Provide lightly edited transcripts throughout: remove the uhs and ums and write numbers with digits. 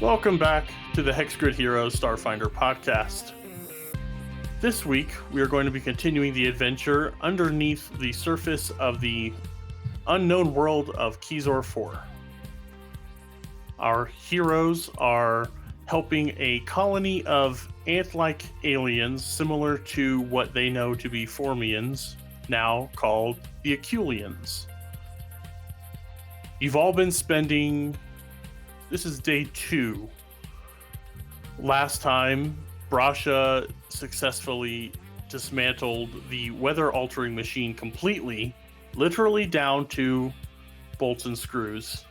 Welcome back to the Hex Grid Heroes Starfinder podcast. This week, we are going to be continuing the adventure underneath the surface of the unknown world of Kizor 4. Our heroes are helping a colony of ant-like aliens similar to what they know to be Formians, now called the Aculians. You've all been spending... This is day 2. Last time, Brasha successfully dismantled the weather-altering machine completely, literally down to bolts and screws,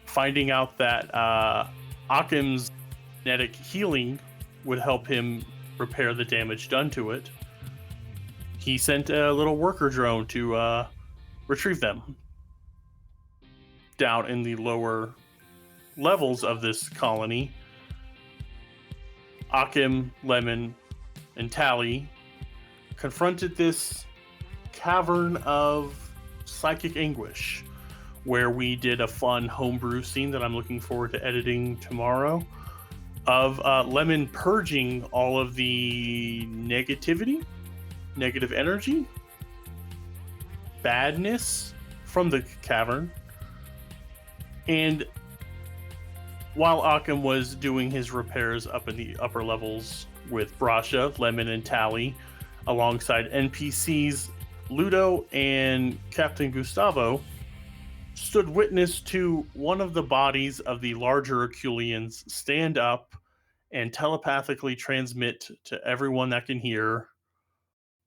finding out that Akim's kinetic healing would help him repair the damage done to it. He sent a little worker drone to retrieve them down in the lower levels of this colony. Akim, Lemon, and Tallie confronted this cavern of psychic anguish, where we did a fun homebrew scene that I'm looking forward to editing tomorrow, of Lemon purging all of the negative energy, badness from the cavern. And while Akim was doing his repairs up in the upper levels with Brasha, Lemon, and Tallie, alongside NPCs Ludo and Captain Gustavo, stood witness to one of the bodies of the larger Aculians stand up and telepathically transmit to everyone that can hear,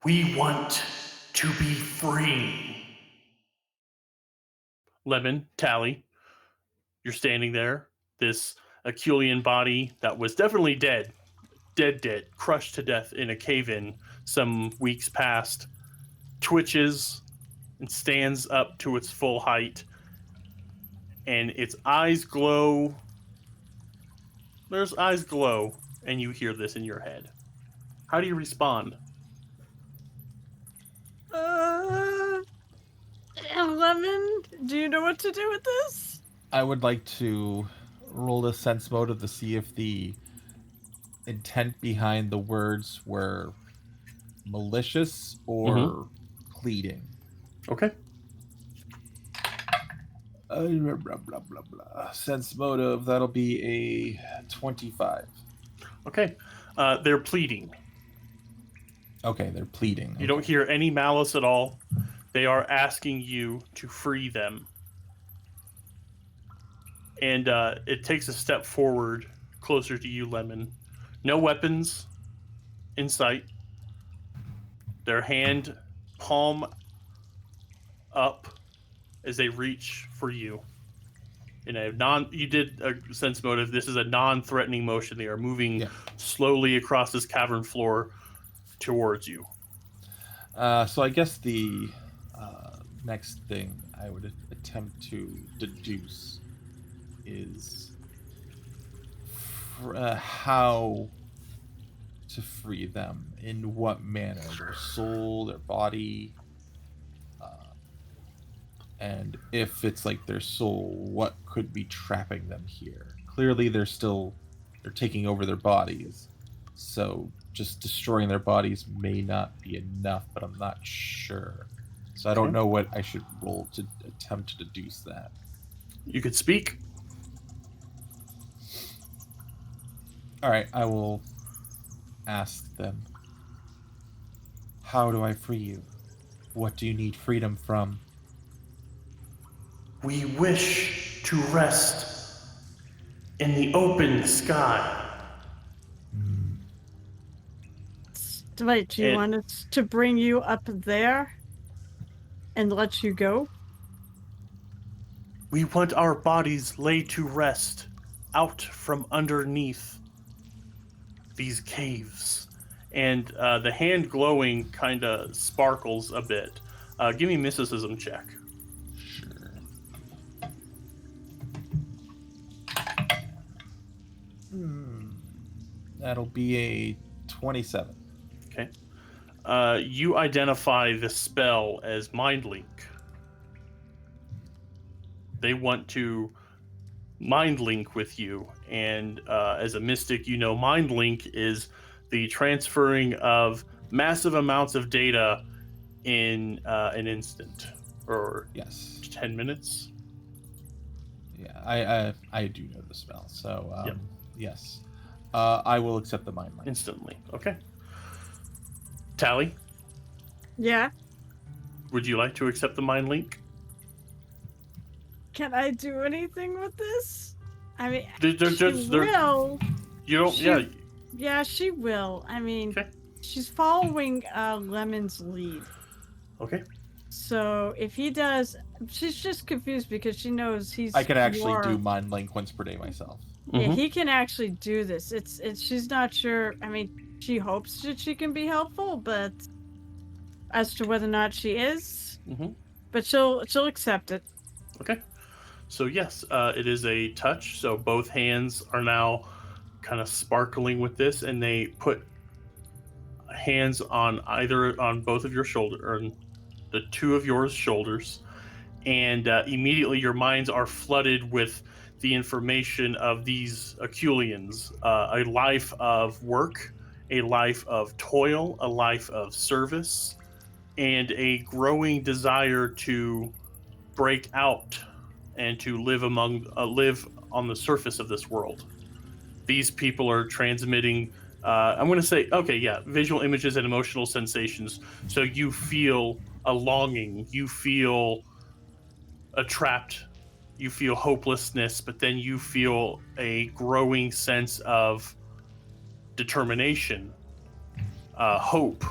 "We want to be free." Lemon, Tallie, you're standing there. This Aculian body that was definitely dead, crushed to death in a cave-in some weeks past, twitches and stands up to its full height, and its eyes glow. There's eyes glow, and you hear this in your head. How do you respond? Lemon, do you know what to do with this? I would like to roll a sense motive to see if the intent behind the words were malicious or pleading. Okay. Blah, blah, blah, blah. Sense motive, that'll be a 25. Okay. They're pleading. Okay, they're pleading. You don't hear any malice at all. They are asking you to free them. And it takes a step forward, closer to you, Lemon. No weapons in sight. Their hand, palm up, as they reach for you. In a you did a sense motive. This is a non-threatening motion. They are moving slowly across this cavern floor towards you. So I guess the next thing I would attempt to deduce is how to free them, in what manner, their soul, their body, and if it's like their soul, what could be trapping them here. Clearly they're taking over their bodies, so just destroying their bodies may not be enough, but I'm not sure. So I don't know what I should roll to attempt to deduce that. You could speak. All right, I will ask them. How do I free you? What do you need freedom from? We wish to rest in the open sky. Wait, do you want us to bring you up there and let you go? We want our bodies laid to rest out from underneath these caves. And the hand glowing kind of sparkles a bit. Give me a mysticism check. Sure. That'll be a 27. Okay. You identify the spell as Mind Link. They want to mind link with you. And as a mystic, you know mind link is the transferring of massive amounts of data in an instant or Yes. 10 minutes. Yeah, I do know the spell. So Yep. yes, I will accept the mind link. Instantly. Okay. Tallie, Yeah. would you like to accept the mind link? Can I do anything with this? I mean, They're she just they're will. you don't She- yeah. Yeah, she will. I mean, Okay. she's following Lemon's lead. Okay. So if he does, she's just confused because she knows he's. I can actually more- do mind link once per day myself. Yeah, Mhm. he can actually do this. It's. She's not sure. I mean, she hopes that she can be helpful, but as to whether or not she is, Mhm. but she'll accept it. Okay. So yes, it is a touch. So both hands are now kind of sparkling with this, and they put hands on both of your shoulder, or the two of yours shoulders, and immediately your minds are flooded with the information of these Aculians, a life of work, a life of toil, a life of service, and a growing desire to break out and to live on the surface of this world. These people are transmitting, I'm going to say, okay, yeah, visual images and emotional sensations. So you feel a longing, you feel a trapped, you feel hopelessness, but then you feel a growing sense of determination, hope,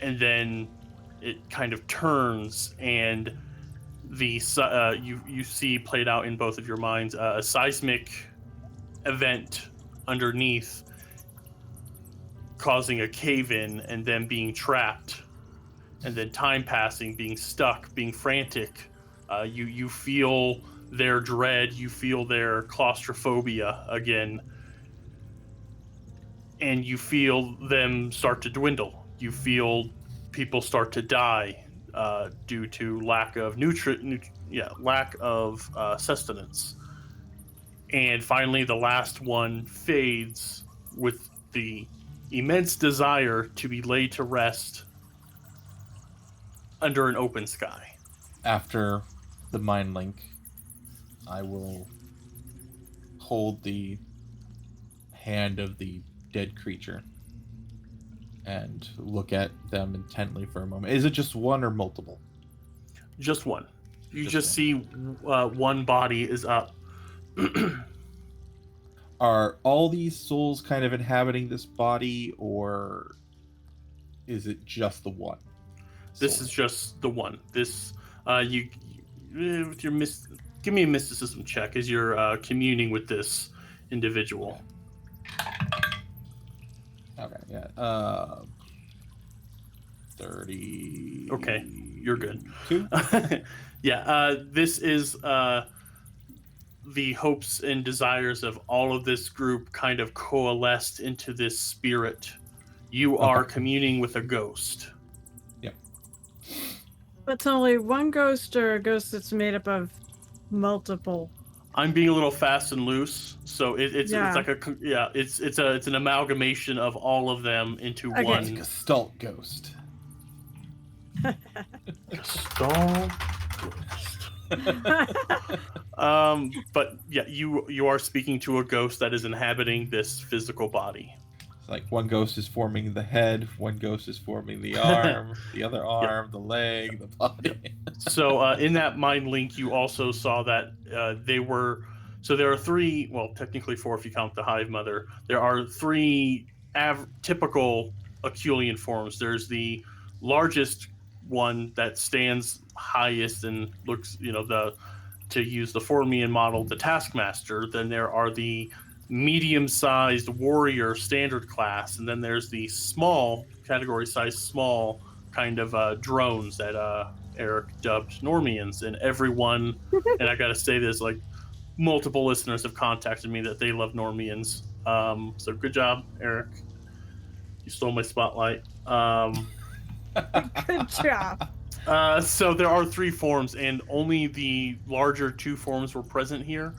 and then it kind of turns, and the you see played out in both of your minds a seismic event underneath, causing a cave-in, and then being trapped, and then time passing, being stuck, being frantic. You feel their dread, you feel their claustrophobia again, and you feel them start to dwindle. You feel people start to die due to lack of sustenance. And finally, the last one fades with the immense desire to be laid to rest under an open sky. After the mind link, I will hold the hand of the dead creature and look at them intently for a moment. Is it just one or multiple? Just one. You Just just one. see one body is up. Are all these souls kind of inhabiting this body, or is it just the one? This soul? is just the one. This with your give me a mysticism check as you're communing with this individual. Okay, yeah. 30. Okay, you're good. 2? Yeah, this is the hopes and desires of all of this group kind of coalesced into this spirit. You are communing with a ghost. Yep. But it's only one ghost, or a ghost that's made up of multiple. I'm being a little fast and loose, so it's like it's an amalgamation of all of them into Okay. one. Gestalt ghost. Gestalt. But yeah, you are speaking to a ghost that is inhabiting this physical body. It's like one ghost is forming the head, one ghost is forming the arm, the other arm, the leg, the body. So in that mind link, you also saw that there are three, well, technically four if you count the Hive Mother. There are three typical Aculian forms. There's the largest one that stands highest and looks, to use the Formian model, the Taskmaster. Then there are the medium-sized warrior standard class, and then there's the small category-sized small kind of drones that Eric dubbed Normians. And everyone, and I gotta say this, like multiple listeners have contacted me that they love Normians. So good job, Eric. You stole my spotlight. Good job. So there are 3 forms, and only the larger 2 forms were present here.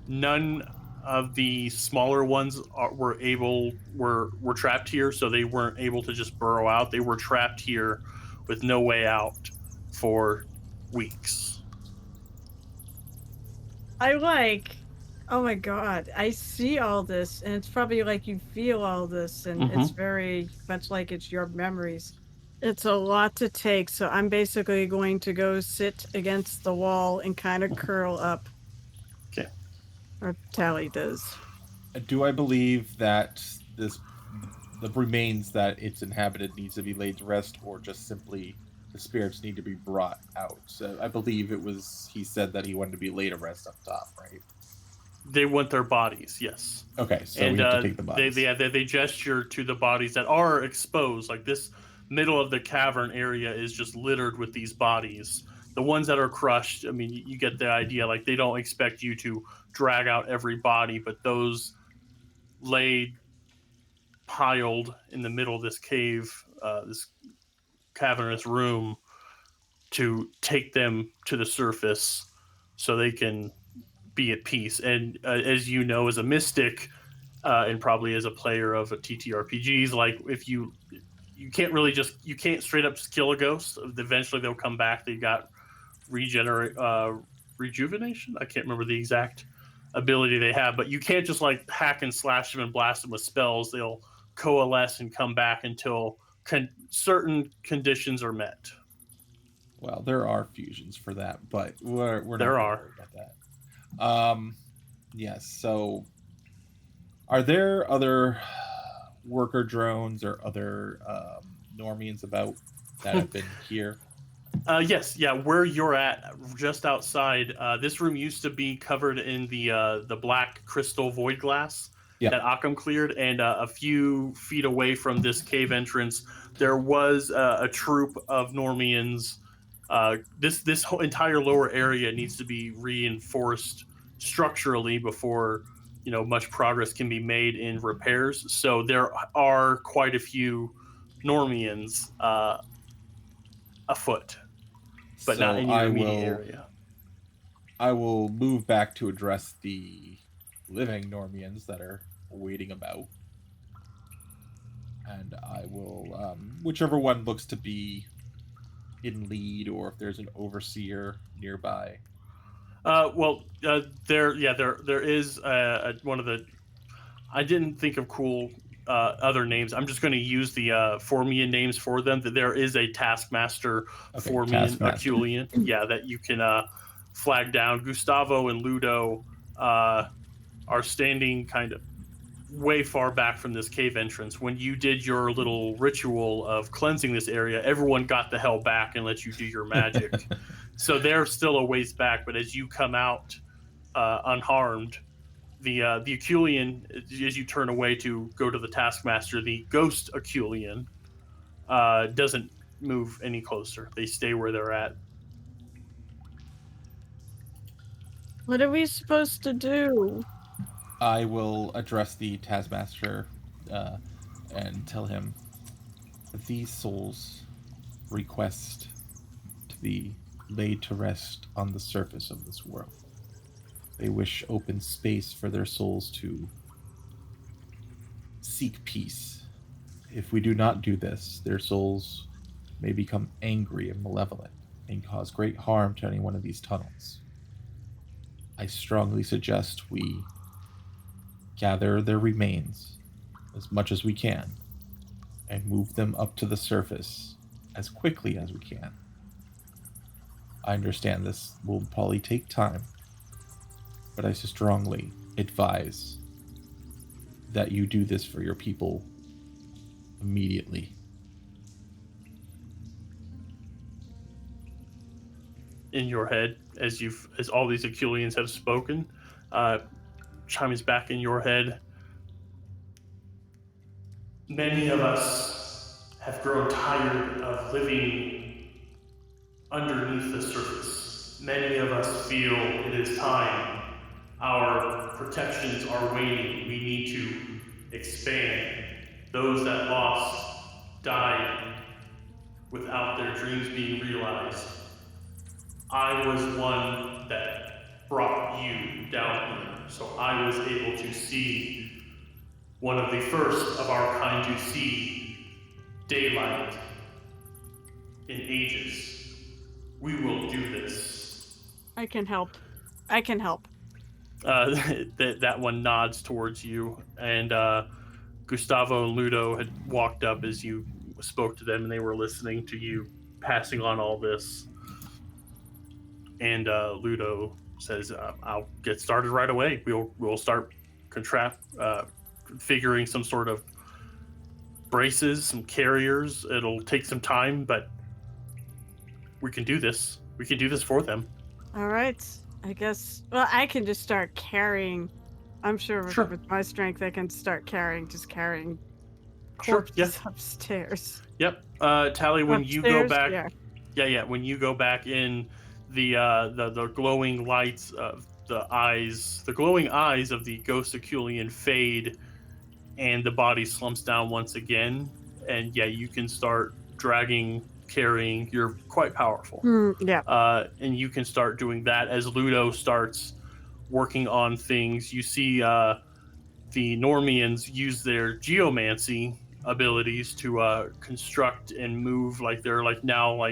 None of the smaller ones were trapped here, so they weren't able to just burrow out. They were trapped here with no way out for weeks. I like. Oh my god, I see all this, and it's probably like you feel all this, and it's Mm-hmm. very much like it's your memories. It's a lot to take, so I'm basically going to go sit against the wall and kind of curl up, Okay. or Tally does. Do I believe that this the remains that it's inhabited needs to be laid to rest, or just simply the spirits need to be brought out? So I believe it was he said that he wanted to be laid to rest up top, right? They want their bodies, yes. Okay, so And we have to take the they, bodies. they gesture to the bodies that are exposed. Like this middle of the cavern area is just littered with these bodies. The ones that are crushed, I mean, you get the idea. Like they don't expect you to drag out every body, but those laid piled in the middle of this cave, this cavernous room, to take them to the surface so they can be at peace. And as you know, as a mystic, and probably as a player of a TTRPGs, like if you can't really you can't straight up just kill a ghost. Eventually they'll come back. They got regenerate rejuvenation. I can't remember the exact ability they have, but you can't just like hack and slash them and blast them with spells. They'll coalesce and come back until certain conditions are met. Well, there are fusions for that, but we're not There gonna are. worry about that. Yes. So, are there other worker drones or other Normians about that have been here? Yes, yeah. Where you're at, just outside. This room used to be covered in the black crystal void glass Yeah. that Akim cleared, and a few feet away from this cave entrance, there was a troop of Normians. This whole entire lower area needs to be reinforced structurally before much progress can be made in repairs. So there are quite a few Normians afoot, but not in your immediate area. I will move back to address the living Normians that are waiting about, and I will whichever one looks to be in lead, or if there's an overseer nearby. There is one of the. I didn't think of cool other names. I'm just going to use the Formian names for them. That there is a Taskmaster Formian Aculian, that you can flag down. Gustavo and Ludo are standing kind of way far back from this cave entrance. When you did your little ritual of cleansing this area, everyone got the hell back and let you do your magic. So they're still a ways back, but as you come out unharmed, the Aculian, as you turn away to go to the Taskmaster, the Ghost Aculian doesn't move any closer. They stay where they're at. What are we supposed to do? I will address the Taskmaster and tell him that these souls request to be laid to rest on the surface of this world. They wish open space for their souls to seek peace. If we do not do this, their souls may become angry and malevolent and cause great harm to any one of these tunnels. I strongly suggest we gather their remains as much as we can and move them up to the surface as quickly as we can. I understand this will probably take time, but I strongly advise that you do this for your people immediately. In your head, as all these Aculians have spoken, chimes back in your head. Many of us have grown tired of living underneath the surface. Many of us feel it is time. Our protections are waning. We need to expand. Those that lost, died, without their dreams being realized. I was one that brought you down here, so I was able to see one of the first of our kind to see daylight in ages. We will do this. I can help. I can help. That one nods towards you, and Gustavo and Ludo had walked up as you spoke to them, and they were listening to you passing on all this. And Ludo says, "I'll get started right away. We'll start figuring some sort of braces, some carriers. It'll take some time, but we can do this. We can do this for them." All right. I guess. Well, I can just start carrying. I'm sure with my strength, I can start carrying corpses upstairs. Yep. Tallie, when you go back, yeah. When you go back in, the glowing lights of the glowing eyes of the ghost Aculian fade, and the body slumps down once again. And you can start carrying. You're quite powerful. And you can start doing that as Ludo starts working on things. You see the Normians use their geomancy abilities to construct and move, like they're now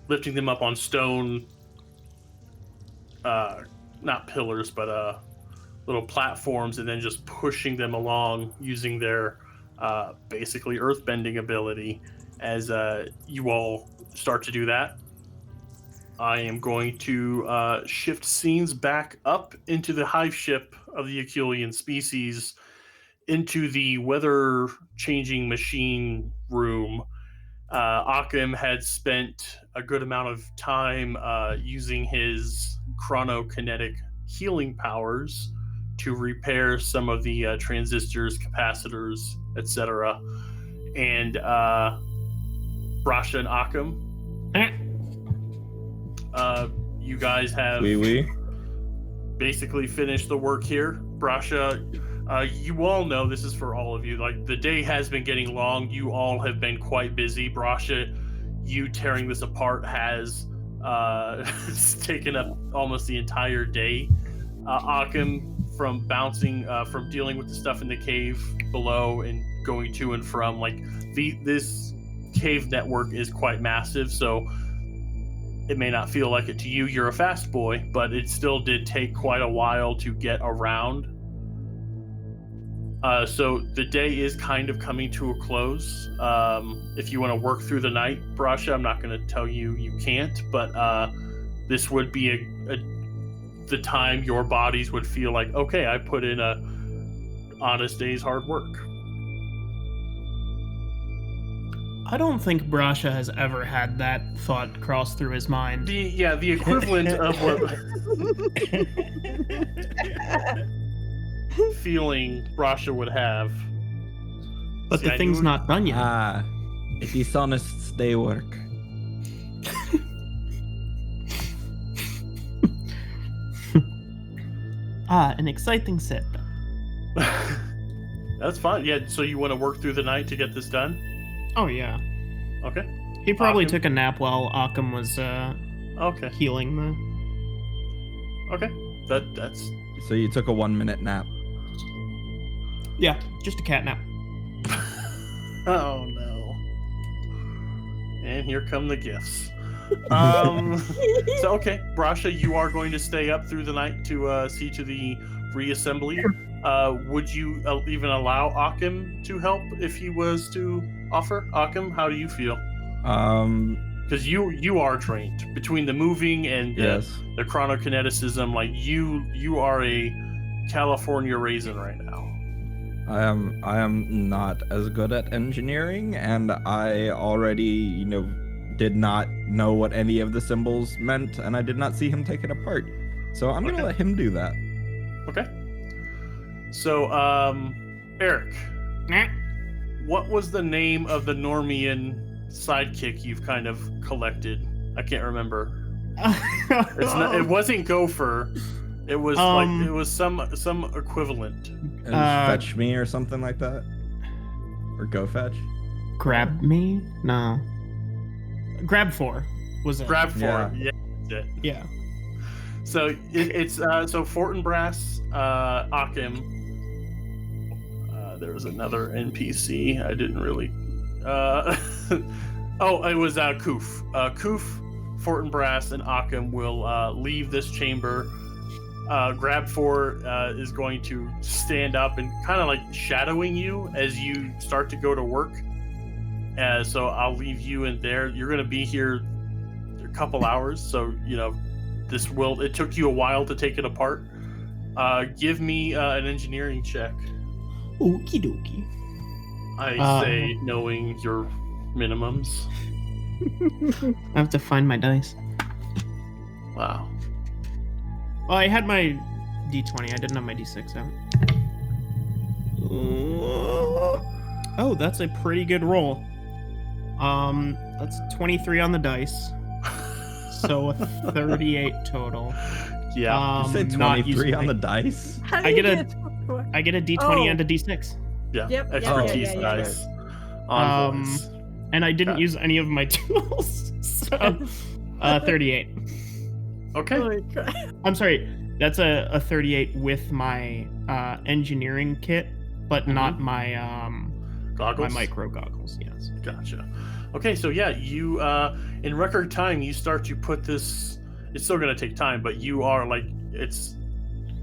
lifting them up on stone, not pillars, but little platforms, and then just pushing them along using their basically earthbending ability. As you all start to do that, I am going to shift scenes back up into the hive ship of the Aculian species, into the weather-changing machine room. Akim had spent a good amount of time using his chronokinetic healing powers to repair some of the transistors, capacitors, etc. And Brasha and Akim, you guys have basically finished the work here. Brasha, you all know, this is for all of you, the day has been getting long. You all have been quite busy. Brasha, you tearing this apart has taken up almost the entire day. Akim, from dealing with the stuff in the cave below and going to and from, this cave network is quite massive, so it may not feel like it to you. You're a fast boy, but it still did take quite a while to get around. So the day is kind of coming to a close. If you want to work through the night, Brasha, I'm not going to tell you can't, but this would be the time your bodies would feel like, okay, I put in a honest day's hard work. I don't think Brasha has ever had that thought cross through his mind. The equivalent of what feeling Brasha would have. But the thing's not done yet. It is honest day work. An exciting set. That's fine. Yeah, so you want to work through the night to get this done? Oh, yeah. Okay. He probably took a nap while Akim was healing the... Okay. That's... So you took a 1-minute nap? Yeah, just a cat nap. Oh, no. And here come the gifts. So, okay, Brasha, you are going to stay up through the night to see to the reassembly. Would you even allow Akim to help if he was to offer? Akim, how do you feel? Because you are trained between the moving and the chronokineticism. You are a California raisin right now. I am not as good at engineering, and I already did not know what any of the symbols meant, and I did not see him take it apart. So I'm gonna let him do that. Okay. So, Eric, what was the name of the Normian sidekick you've kind of collected? I can't remember. It wasn't Gopher. It was it was some equivalent. Fetch me or something like that, or go fetch. grab me? No. Grab 4 was it? Grab 4. Yeah. Yeah, that's it. Yeah. So it's so Fortinbras, Akim. There was another NPC. I didn't really. Oh, it was Koof. Koof, Fortinbras, and Akim will leave this chamber. Grab 4 is going to stand up and kind of like shadowing you as you start to go to work. So I'll leave you in there. You're going to be here a couple hours, so it took you a while to take it apart. Give me an engineering check. Okie dokie. I say, knowing your minimums. I have to find my dice. Wow. Well, I had my D20. I didn't have my D6 out. Oh, that's a pretty good roll. That's 23 on the dice. So a 38 total. Yeah. You said not 23 using on my- the dice? How do I you get a- get 24? I get a D20 Oh. and a D6. Yeah. Yep, Expertise yeah. dice. On voice. And I didn't Okay. use any of my tools. So 38. Okay. Holy crap. I'm sorry. That's a 38 with my engineering kit, but not my Goggles. my micro goggles. Yes. Gotcha. Okay, so yeah, you in record time you start to put this. It's still going to take time, but you are like it's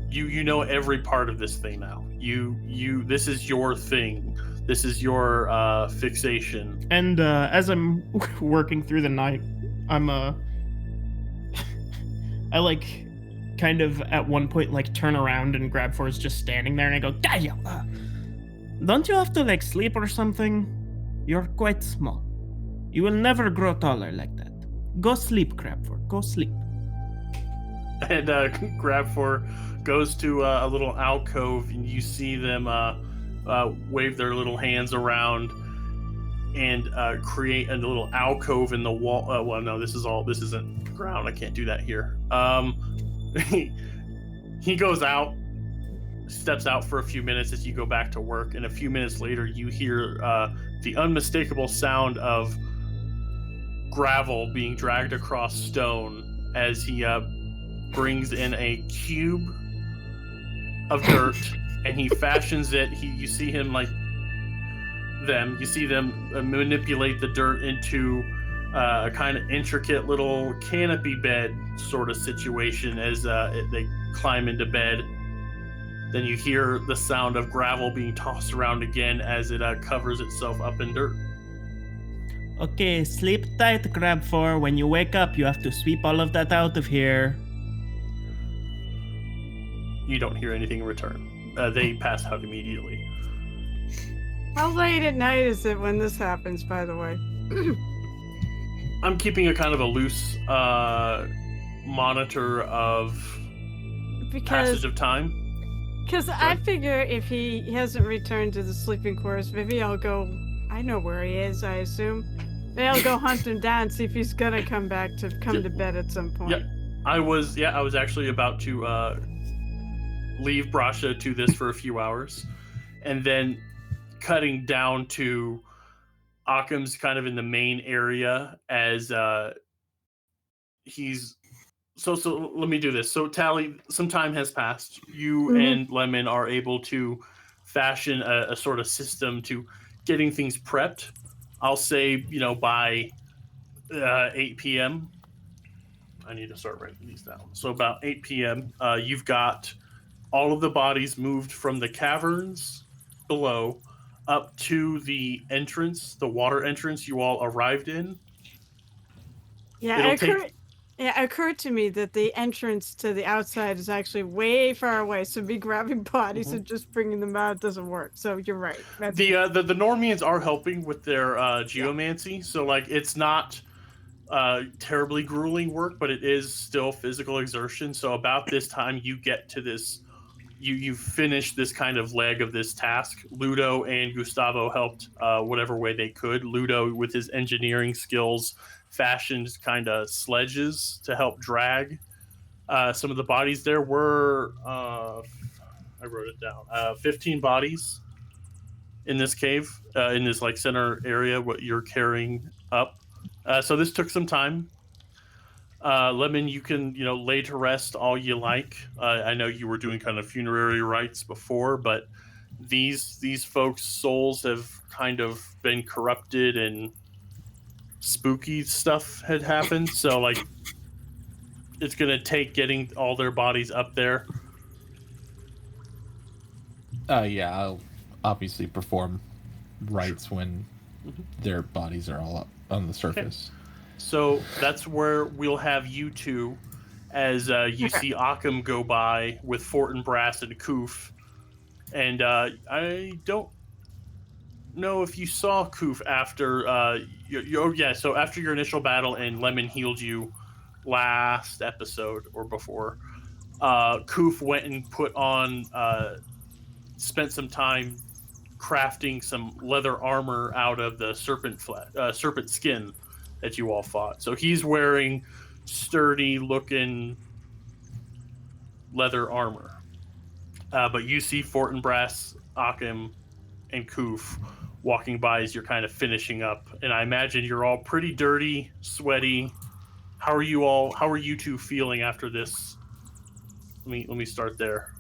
you know every part of this thing now. You this is your thing. This is your fixation. And as I'm working through the night, I'm I like kind of at one point like turn around and Grab 4 is just standing there and I go, don't you have to like sleep or something? You're quite small. You will never grow taller like that. Go sleep, Grab 4. Go sleep. And Grab 4 goes to a little alcove, and you see them wave their little hands around and create a little alcove in the wall. Well, no, this isn't ground. I can't do that here. He goes out, steps out for a few minutes as you go back to work, and a few minutes later you hear the unmistakable sound of gravel being dragged across stone as he brings in a cube of dirt and he fashions it. You see him you see them manipulate the dirt into a kind of intricate little canopy bed sort of situation as they climb into bed. Then you hear the sound of gravel being tossed around again as it covers itself up in dirt. Okay, sleep tight, Grab 4. When you wake up, you have to sweep all of that out of here. You don't hear anything in return. They pass out immediately. How late at night is it when this happens, by the way? I'm keeping a kind of a loose monitor of passage of time. Because I figure if he hasn't returned to the sleeping quarters, maybe I'll go. I know where he is, I assume. Maybe I'll go hunt him down, see if he's gonna come back to to bed at some point. Yep. I was actually about to leave Brasha to this for a few hours, and then cutting down to Akim's kind of in the main area as he's. So let me do this. So Tallie, some time has passed. You and Lemon are able to fashion a sort of system to getting things prepped. I'll say, by 8 p.m. I need to start writing these down. So about 8 p.m., you've got all of the bodies moved from the caverns below up to the entrance, the water entrance you all arrived in. Yeah, it occurred to me that the entrance to the outside is actually way far away, so me grabbing bodies and just bringing them out doesn't work. So you're right. The Normians are helping with their geomancy, so it's not terribly grueling work, but it is still physical exertion. So about this time you get to this, you finish this kind of leg of this task. Ludo and Gustavo helped whatever way they could. Ludo, with his engineering skills, fashioned kind of sledges to help drag some of the bodies. There were I wrote it down, 15 bodies in this cave, in this like center area, what you're carrying up. So this took some time. Lemon, you can lay to rest all you like. I know you were doing kind of funerary rites before, but these folks' souls have kind of been corrupted and spooky stuff had happened. So like, it's gonna take getting all their bodies up there. Yeah, I'll obviously perform rites when their bodies are all up on the surface. Okay. So that's where we'll have you two, as you see Akim go by with Fortinbras and Koof. And I don't know if you saw Koof after so after your initial battle and Lemon healed you last episode or before, Koof went and put on spent some time crafting some leather armor out of the serpent skin that you all fought. So he's wearing sturdy looking leather armor. But you see Fortinbras, Akim, and Koof walking by as you're kind of finishing up. And I imagine you're all pretty dirty, sweaty. How are you two feeling after this? Let me start there.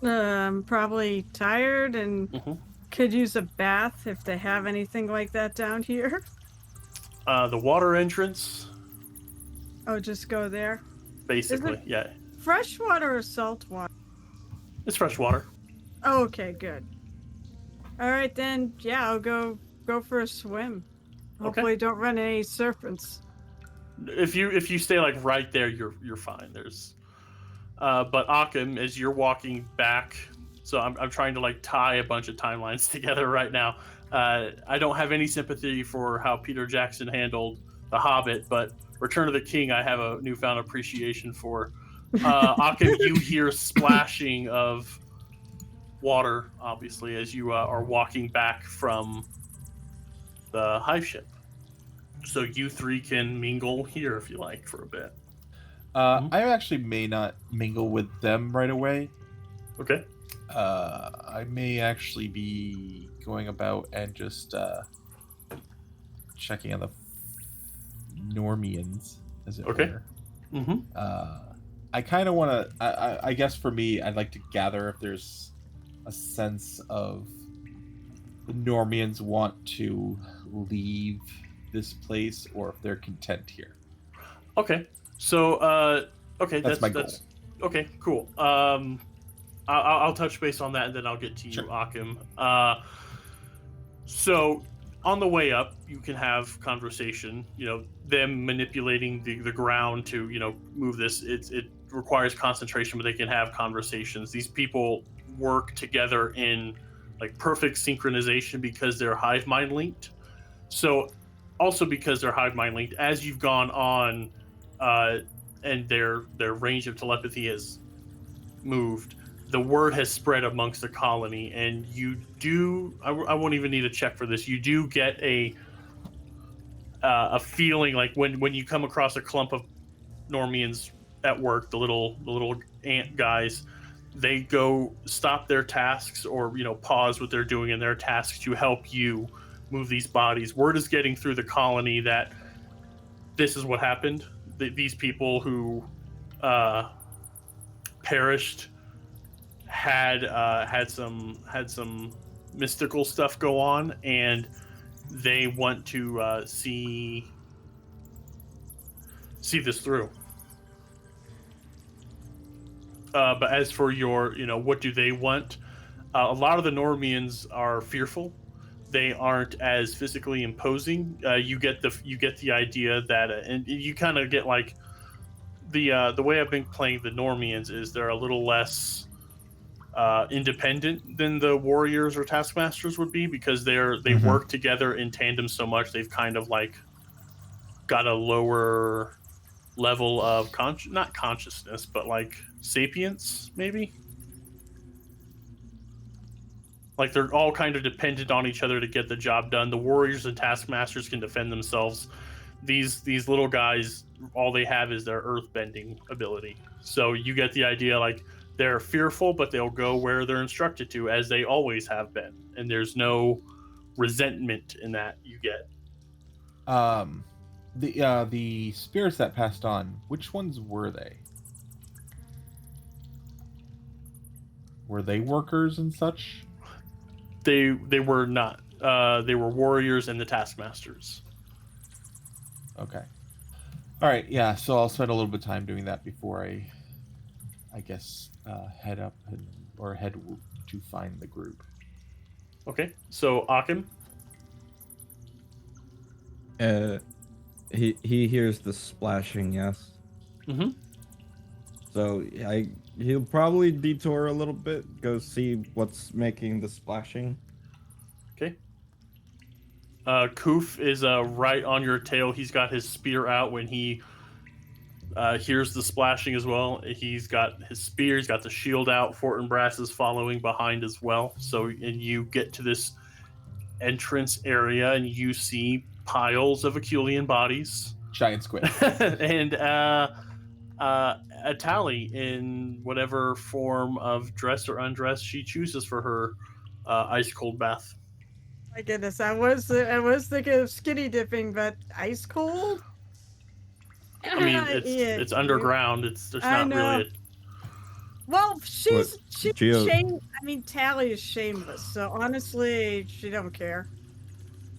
Probably tired and could use a bath if they have anything like that down here. The water entrance. Oh, just go there? Basically, yeah. Fresh water or salt water? It's fresh water. Oh, okay, good. All right, then, yeah, I'll go for a swim. Hopefully don't run into any serpents. If you stay like right there, you're fine. There's but Akim, as you're walking back, so I'm trying to like tie a bunch of timelines together right now. I don't have any sympathy for how Peter Jackson handled The Hobbit, but Return of the King I have a newfound appreciation for. Akim, you hear splashing of water, obviously, as you are walking back from the hive ship. So you three can mingle here if you like for a bit. I actually may not mingle with them right away. Okay. I may actually be going about and just checking on the Normians, as it were. Mm-hmm. I kind of want to. I guess for me, I'd like to gather if there's a sense of the Normians want to leave this place or if they're content here. Okay. So, that's my goal. Okay, cool. I'll touch base on that and then I'll get to you, sure. Akim. So, on the way up, you can have conversation. Them manipulating the ground to move this. It requires concentration, but they can have conversations. These people work together in like perfect synchronization because they're hive mind linked. So, also because they're hive mind linked, as you've gone on. And their range of telepathy has moved. The word has spread amongst the colony, and you do. I won't even need a check for this. You do get a feeling like when you come across a clump of Normians at work, the little ant guys, they go stop their tasks or pause what they're doing in their tasks to help you move these bodies. Word is getting through the colony that this is what happened. These people who perished had some mystical stuff go on, and they want to see this through. But as for your, what do they want? A lot of the Normians are fearful. They aren't as physically imposing. You get the idea that, and you kind of get like the way I've been playing the Normians is they're a little less independent than the warriors or taskmasters would be because they work together in tandem so much. They've kind of like got a lower level of not consciousness, but like sapience, maybe. Like they're all kind of dependent on each other to get the job done. The warriors and taskmasters can defend themselves. These little guys, all they have is their earth bending ability. So you get the idea, like They're fearful, but they'll go where they're instructed to, as they always have been. And there's no resentment in that you get. The spirits that passed on, which ones were they? Were they workers and such? They were not. They were warriors and the taskmasters. Okay. All right. Yeah. So I'll spend a little bit of time doing that before I guess, head up or head to find the group. Okay. So Akim. He hears the splashing. Yes. Mm-hmm. So he'll probably detour a little bit, go see what's making the splashing. Okay. Koof is right on your tail. He's got his spear out when he hears the splashing as well. He's got his spear. He's got the shield out. Fortinbras is following behind as well. So, and you get to this entrance area, and you see piles of Aculean bodies. Giant squid. And a Tallie in whatever form of dress or undress she chooses for her ice cold bath. My goodness, I was thinking of skinny dipping, but ice cold. I mean, it's underground. There's not really. Well, she's Geo- shame. I mean, Tallie is shameless, so honestly, she don't care.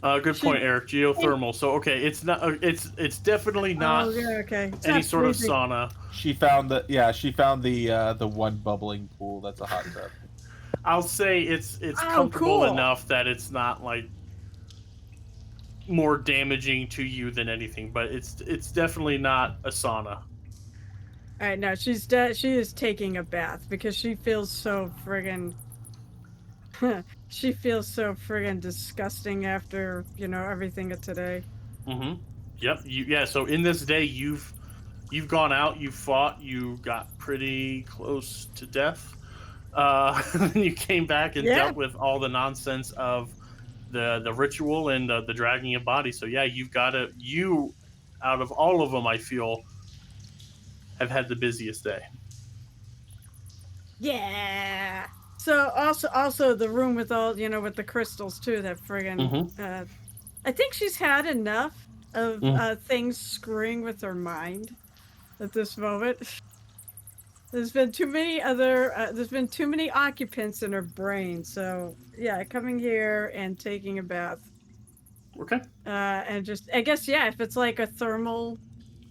Good point, Eric. Geothermal. So okay, it's not. It's definitely not. Oh, yeah, okay. It's any not sort of freezing. sauna. She found the one bubbling pool that's a hot tub. I'll say it's comfortable cool. enough that it's not like more damaging to you than anything, but it's definitely not a sauna. All right, no, she is taking a bath because she feels so friggin' she feels so friggin' disgusting after, everything of today. Mm-hmm. Yep. Yeah. So in this day, you've gone out, you fought, you got pretty close to death. You came back and dealt with all the nonsense of the ritual and the dragging of bodies. So yeah, you out of all of them, I feel, have had the busiest day. Yeah. So also the room with all with the crystals too. That friggin'. I think she's had enough of things screwing with her mind at this moment. There's been too many occupants in her brain. So yeah, coming here and taking a bath. Okay. And just I guess if it's like a thermal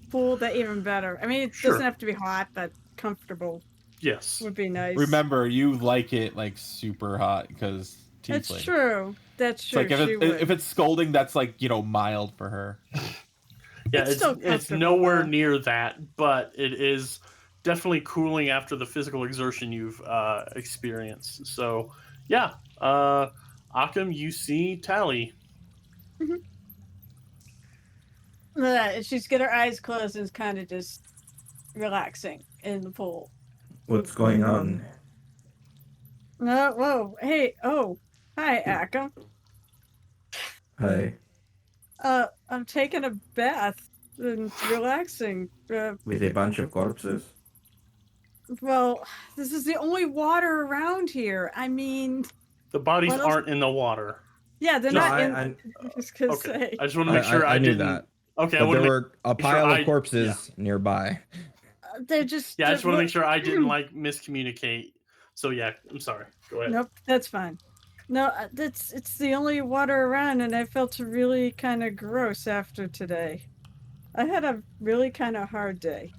pool, that even better. I mean, it doesn't have to be hot, but comfortable. Yes. Would be nice. Remember, you like it like super hot because That's true. That's true. It's like if it's scolding, that's like mild for her. Yeah, it's nowhere near that, but it is definitely cooling after the physical exertion you've experienced. So, yeah, Akim, you see Tallie. She's got her eyes closed and is kind of just relaxing in the pool. What's going on? Whoa, hey, hi, Akim. Hi. I'm taking a bath and relaxing. With a bunch of corpses? Well, this is the only water around here. I mean... The bodies aren't in the water. Yeah, they're not in... I just want to make sure I knew didn't... that. Okay, but there were a pile of corpses nearby. They're just... Yeah, I just want to make sure I didn't, miscommunicate. So, yeah, I'm sorry. Go ahead. Nope, that's fine. No, it's the only water around, and I felt really kind of gross after today. I had a really kind of hard day.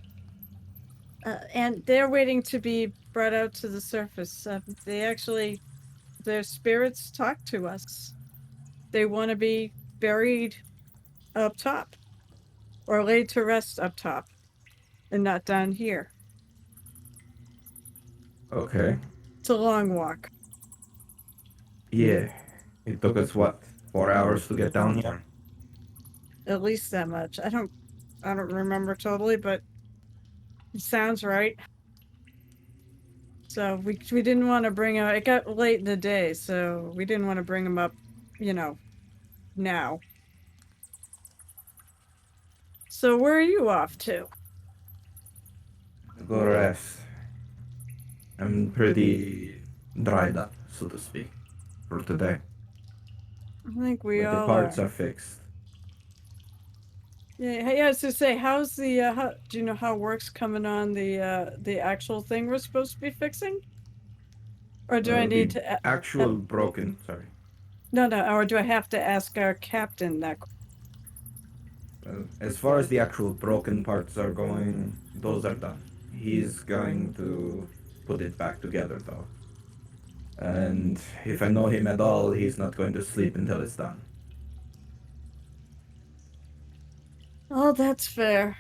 And they're waiting to be brought out to the surface. Their spirits talk to us. They want to be buried up top. Or laid to rest up top. And not down here. Okay. It's a long walk. Yeah. It took us, 4 hours to get down here? At least that much. I don't remember totally, but it sounds right. So we didn't want to bring him. It got late in the day, so we didn't want to bring him up, now. So where are you off to? Go rest. I'm pretty dried up, so to speak, for today. I think we But the all parts are. are fixed. Yeah, yeah. So say, how's the? Do you know how work's coming on the actual thing we're supposed to be fixing? Or do I need The to? actual broken, sorry. No, no. Or do I have to ask our captain that? As far as the actual broken parts are going, those are done. He's going to put it back together, though. And if I know him at all, he's not going to sleep until it's done. Oh, that's fair.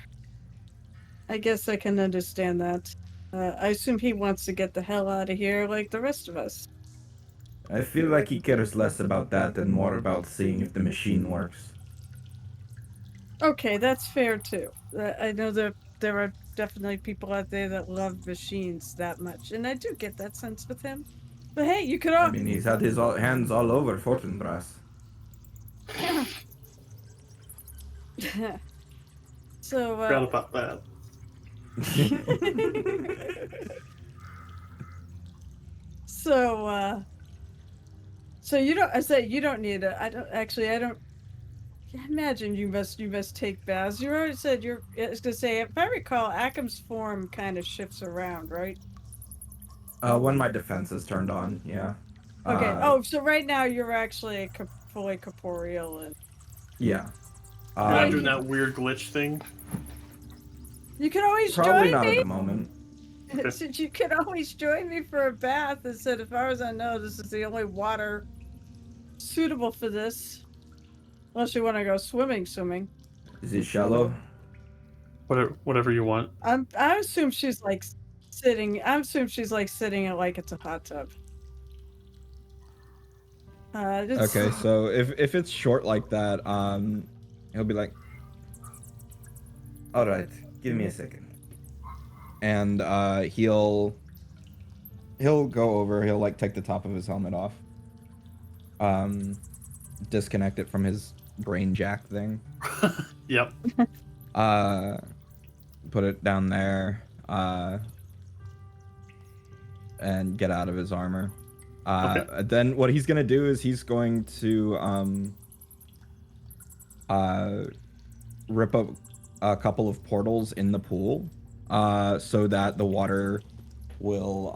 I guess I can understand that. I assume he wants to get the hell out of here like the rest of us. I feel like he cares less about that and more about seeing if the machine works. Okay, that's fair too. I know there are definitely people out there that love machines that much, and I do get that sense with him. But hey, you could all. I mean, he's had his hands all over Fortinbras. So, Forgot about that. so you don't. I said you don't need it. I don't actually. I don't. I imagine you must take baths. You already said you're. I was gonna say, if I recall, Akim's form kind of shifts around, right? When my defense is turned on, yeah. Okay. Oh, so right now you're actually fully corporeal and. Yeah. You're not doing that weird glitch thing? You can always Probably join not me. at the moment. Since you can always join me for a bath, and said, as far as I know, this is the only water suitable for this. Unless you want to go swimming. Is it shallow? Whatever you want. I assume she's like sitting. I assume she's like sitting at like it's a hot tub. Okay, so if it's short like that, he'll be like, all right, give me a second. And he'll go over. He'll like take the top of his helmet off. Disconnect it from his brain jack thing. Yep. Put it down there. And get out of his armor. Okay. Then what he's gonna do is he's going to rip up a couple of portals in the pool, so that the water will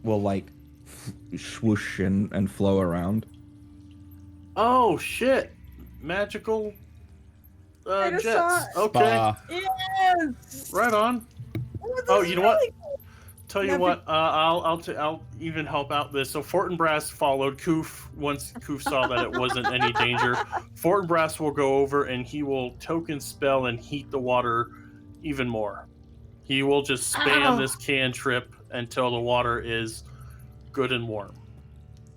like swoosh and flow around. Oh shit! Magical jets. Okay. Yes. Right on. Oh, you know what? Tell you what, I'll even help out this. So Fortinbras followed Koof once Koof saw that it wasn't any danger. Fortinbras will go over and he will token spell and heat the water even more. He will just spam this cantrip until the water is good and warm.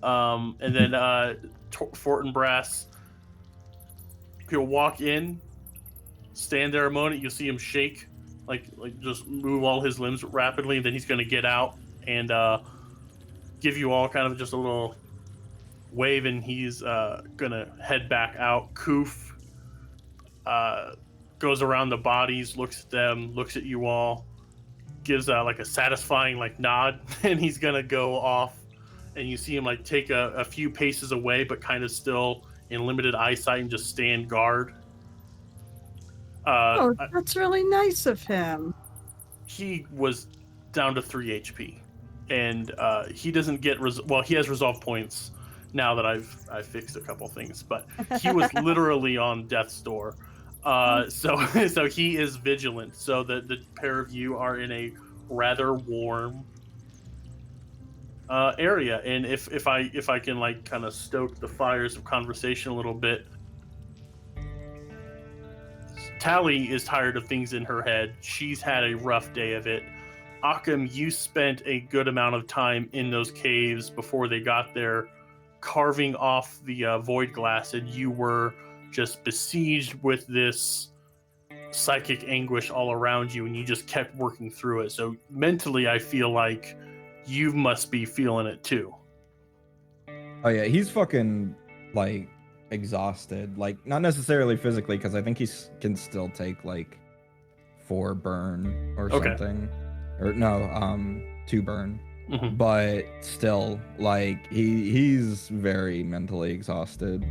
And then Fortinbras, he'll walk in, stand there a moment. You'll see him shake. Like just move all his limbs rapidly, and then he's going to get out and give you all kind of just a little wave, and he's going to head back out. Koof goes around the bodies, looks at them, looks at you all, gives like a satisfying like nod, and he's going to go off, and you see him like take a few paces away, but kind of still in limited eyesight and just stand guard. That's really nice of him. He was down to 3 HP, and he doesn't get he has resolve points now that I've fixed a couple things, but he was literally on death's door. So he is vigilant. So the pair of you are in a rather warm area, and if I can like kind of stoke the fires of conversation a little bit. Tallie is tired of things in her head. She's had a rough day of it. Akim, you spent a good amount of time in those caves before they got there, carving off the void glass, and you were just besieged with this psychic anguish all around you, and you just kept working through it. So mentally, I feel like you must be feeling it too. Oh yeah, he's fucking like exhausted, like not necessarily physically, because I think he can still take like 4 burn or something. or no, to burn. Mhm. But still, like he's very mentally exhausted.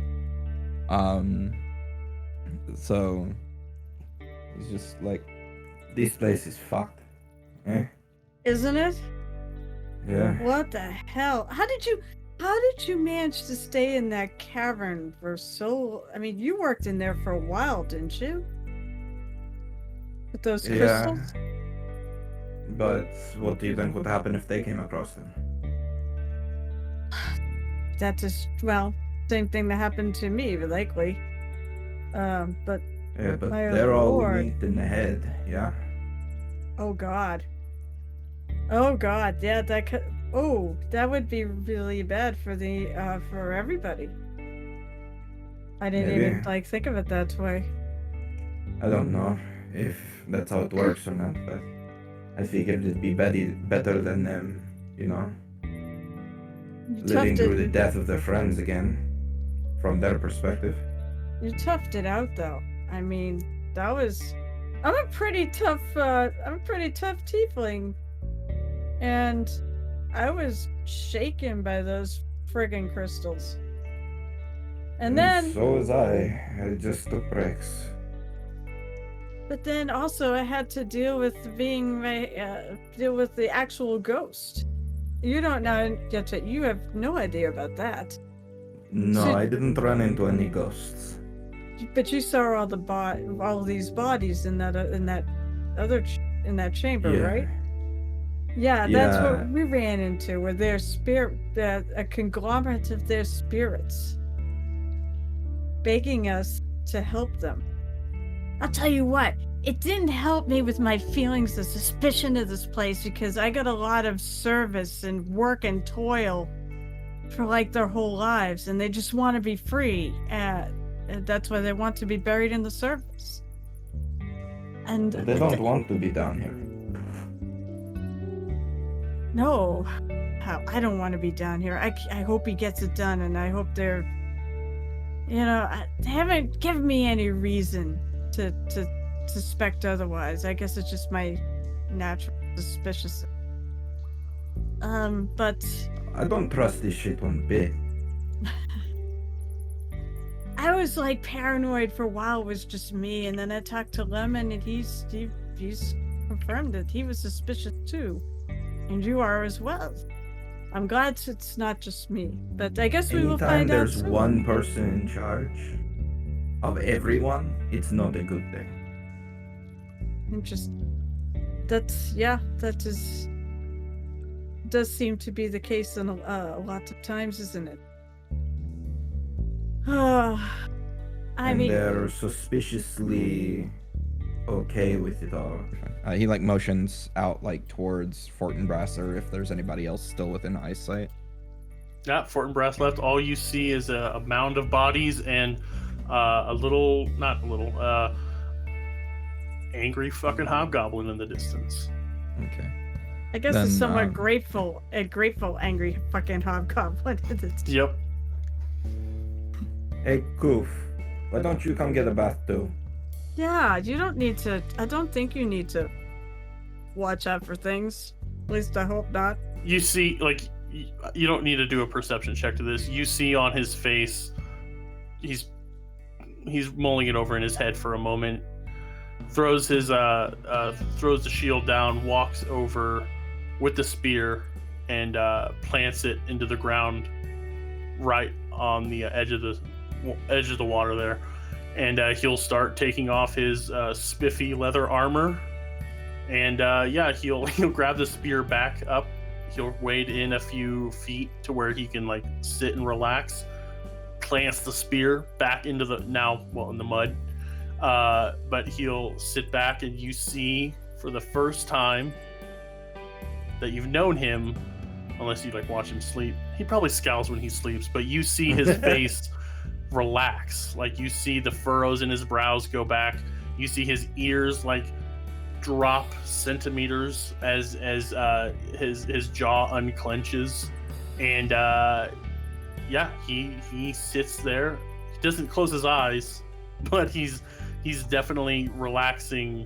So he's just like, This place is fucked. Eh? Isn't it? Yeah. What the hell? How did you manage to stay in that cavern for so? I mean, you worked in there for a while, didn't you? With those Yeah. crystals? But what do you think would happen if they came across them? That just, well, same thing that happened to me, likely. But Yeah, but My they're all lord. linked in the head, yeah? oh god, yeah, that could. Oh, that would be really bad for for everybody. I didn't Maybe. even think of it that way. I don't know if that's how it works or not, but I figured it'd be better than them, you know? You Living toughed through the it. death of their friends again, from their perspective. You toughed it out, though. I mean, that was. I'm a pretty tough tiefling, and I was shaken by those friggin' crystals. And then, So was I. I just took breaks. but then also I had to deal with deal with the actual ghost. You don't know yet. You have no idea about that. No, So- I didn't run into any ghosts. But you saw all these bodies in that chamber, Yeah. right? Yeah, that's Yeah. what we ran into. Were their a conglomerate of their spirits, begging us to help them. I'll tell you what, it didn't help me with my feelings of suspicion of this place because I got a lot of service and work and toil for their whole lives, and they just want to be free. And that's why they want to be buried in the surface. And But they don't want to be down here. No, I don't want to be down here. I hope he gets it done, and I hope they're, they haven't given me any reason to suspect otherwise. I guess it's just my natural suspicious. But I don't trust this shit one bit. I was paranoid for a while. It was just me, and then I talked to Lemon, and he's confirmed that he was suspicious too. And you are as well. I'm glad it's not just me, but I guess we will Anytime find out there's soon. one person in charge of everyone, it's not a good thing. Interesting. That does seem to be the case in a lot of times, isn't it? I mean, they're suspiciously okay with it all. he motions out towards Fortinbras, or if there's anybody else still within eyesight. Yeah, Fortinbras left. All you see is a mound of bodies and angry fucking hobgoblin in the distance. Okay. I guess then, it's somewhat grateful, angry fucking hobgoblin. Yep. Hey, Koof, why don't you come get a bath too? Yeah, you don't need to. I don't think you need to watch out for things. At least I hope not. You see, you don't need to do a perception check to this. You see on his face, he's mulling it over in his head for a moment, throws the shield down, walks over with the spear, and plants it into the ground right on the edge of the water there. And he'll start taking off his spiffy leather armor, and he'll grab the spear back up. He'll wade in a few feet to where he can sit and relax. Plants the spear back into in the mud, but he'll sit back, and you see for the first time that you've known him, unless you watch him sleep. He probably scowls when he sleeps, but you see his face relax. You see the furrows in his brows go back. You see his ears drop centimeters as his jaw unclenches, and he sits there. He doesn't close his eyes, but he's definitely relaxing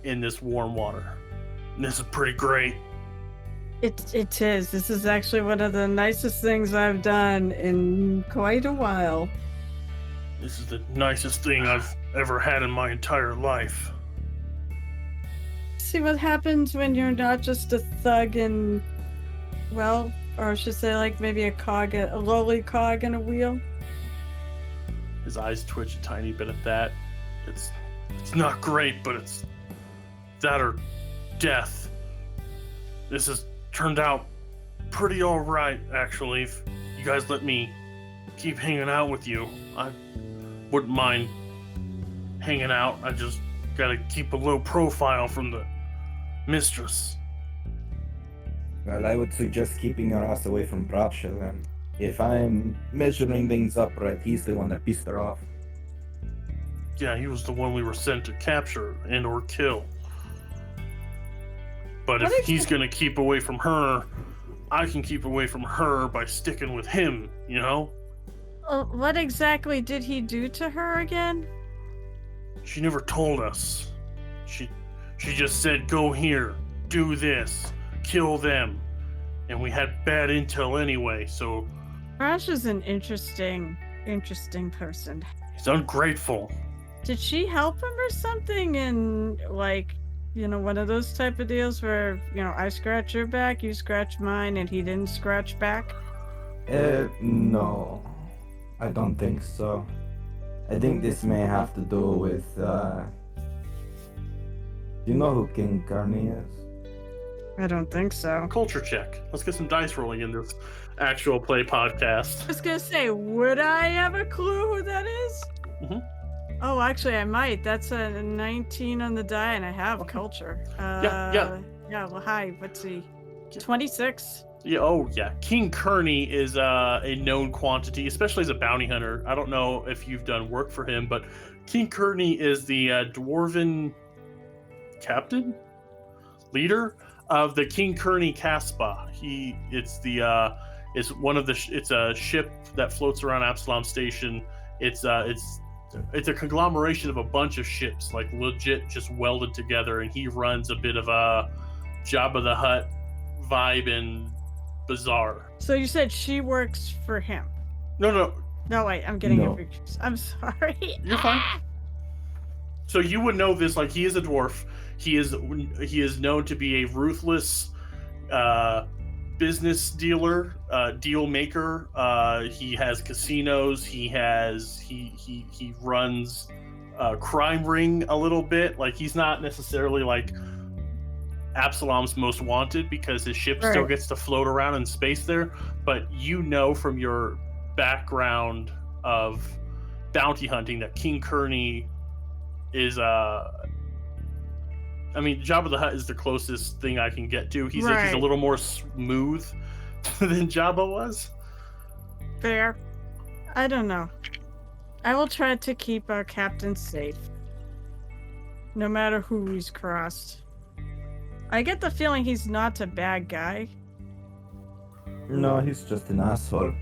in this warm water This is pretty great. It is. This is actually one of the nicest things I've done in quite a while. This is the nicest thing I've ever had in my entire life. See what happens when you're not just a thug and, well, or I should say like maybe a lowly cog in a wheel. His eyes twitch a tiny bit at that. It's not great, but it's that or death. This has turned out pretty alright, actually. If you guys let me keep hanging out with you, I wouldn't mind hanging out. I just gotta keep a low profile from the mistress. Well, I would suggest keeping your ass away from Brasha then. If I'm measuring things up right, he's the one that pissed her off. Yeah, he was the one we were sent to capture and or kill. But if he's gonna keep away from her, I can keep away from her by sticking with him, you know? What exactly did he do to her again? She never told us. She just said, go here, do this, kill them. And we had bad intel anyway, so... Brasha's an interesting person. He's ungrateful. Did she help him or something in, like, you know, one of those type of deals where, you know, I scratch your back, you scratch mine, and he didn't scratch back? No. I don't think so. I think this may have to do with, you know who King Carney is? I don't think so. Culture check. Let's get some dice rolling in this actual play podcast. I was gonna say, would I have a clue who that is? Mm-hmm. Oh, actually, I might. That's a 19 on the die, and I have culture. Yeah. Yeah, well, hi. Let's see. 26. Yeah, King Kearney is a known quantity, especially as a bounty hunter. I don't know if you've done work for him, but King Kearney is the dwarven captain, leader of the King Kearney Casbah. It's a ship that floats around Absalom Station. It's a conglomeration of a bunch of ships, like legit just welded together, and he runs a bit of a Jabba the Hutt vibe and bazaar. So you said she works for him? No, wait, I'm getting it confused. I'm sorry. you're fine. So you would know this, like, he is a dwarf. He is known to be a ruthless business dealer, deal maker. He has casinos. He runs a crime ring a little bit. Like, he's not necessarily like Absalom's most wanted because his ship still gets to float around in space there. But you know from your background of bounty hunting that King Kearney is Jabba the Hutt is the closest thing I can get to. He's a little more smooth than Jabba was. Fair. I don't know. I will try to keep our captain safe, no matter who he's crossed. I get the feeling he's not a bad guy. No, he's just an asshole.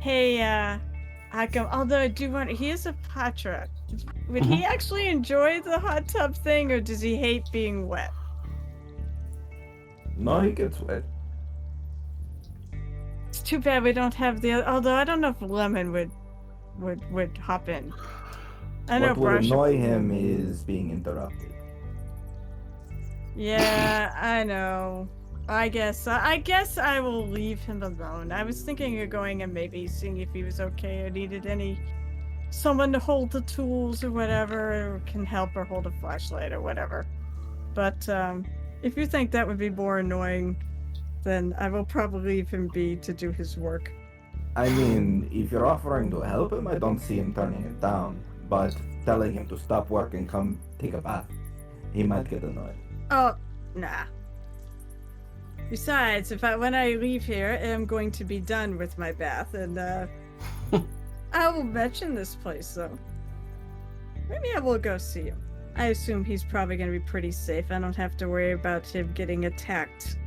Hey, Akim, although I do want, he is a patra. Would he actually enjoy the hot tub thing, or does he hate being wet? No, he gets wet. It's too bad we don't have the. Although I don't know if Lemon would hop in. I know What would Brasha. annoy him is being interrupted. Yeah, I know. I guess I will leave him alone. I was thinking of going and maybe seeing if he was okay or needed someone to hold the tools or whatever, or can help her hold a flashlight or whatever. But if you think that would be more annoying, then I will probably leave him be to do his work. I mean, if you're offering to help him, I don't see him turning it down. But telling him to stop work and come take a bath, he might get annoyed. Oh, nah. Besides, when I leave here, I'm going to be done with my bath, and I will mention this place, though. Maybe I will go see him. I assume he's probably going to be pretty safe. I don't have to worry about him getting attacked.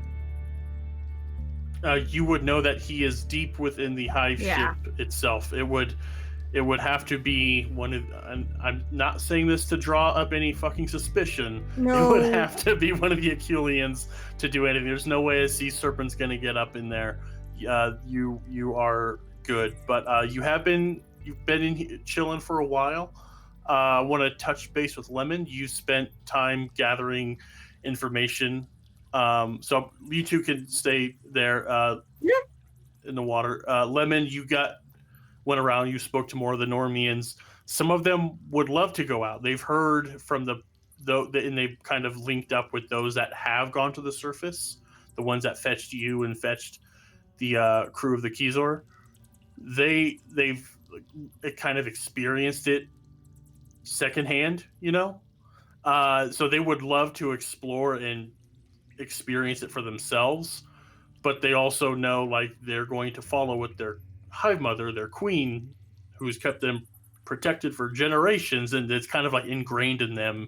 You would know that he is deep within the hive ship itself. It it would have to be one of, and I'm not saying this to draw up any fucking suspicion. No. It would have to be one of the Aculians to do anything. There's no way a sea serpent's going to get up in there. You are good, but you've been in chilling for a while. I want to touch base with Lemon. You spent time gathering information, so you two can stay there in the water. Lemon, you went around. You spoke to more of the Normians. Some of them would love to go out. They've heard from and they've kind of linked up with those that have gone to the surface, the ones that fetched you and fetched the crew of the Kizor. They've kind of experienced it secondhand, so they would love to explore and experience it for themselves, but they also know like they're going to follow with their hive mother, their queen, who's kept them protected for generations, and it's kind of like ingrained in them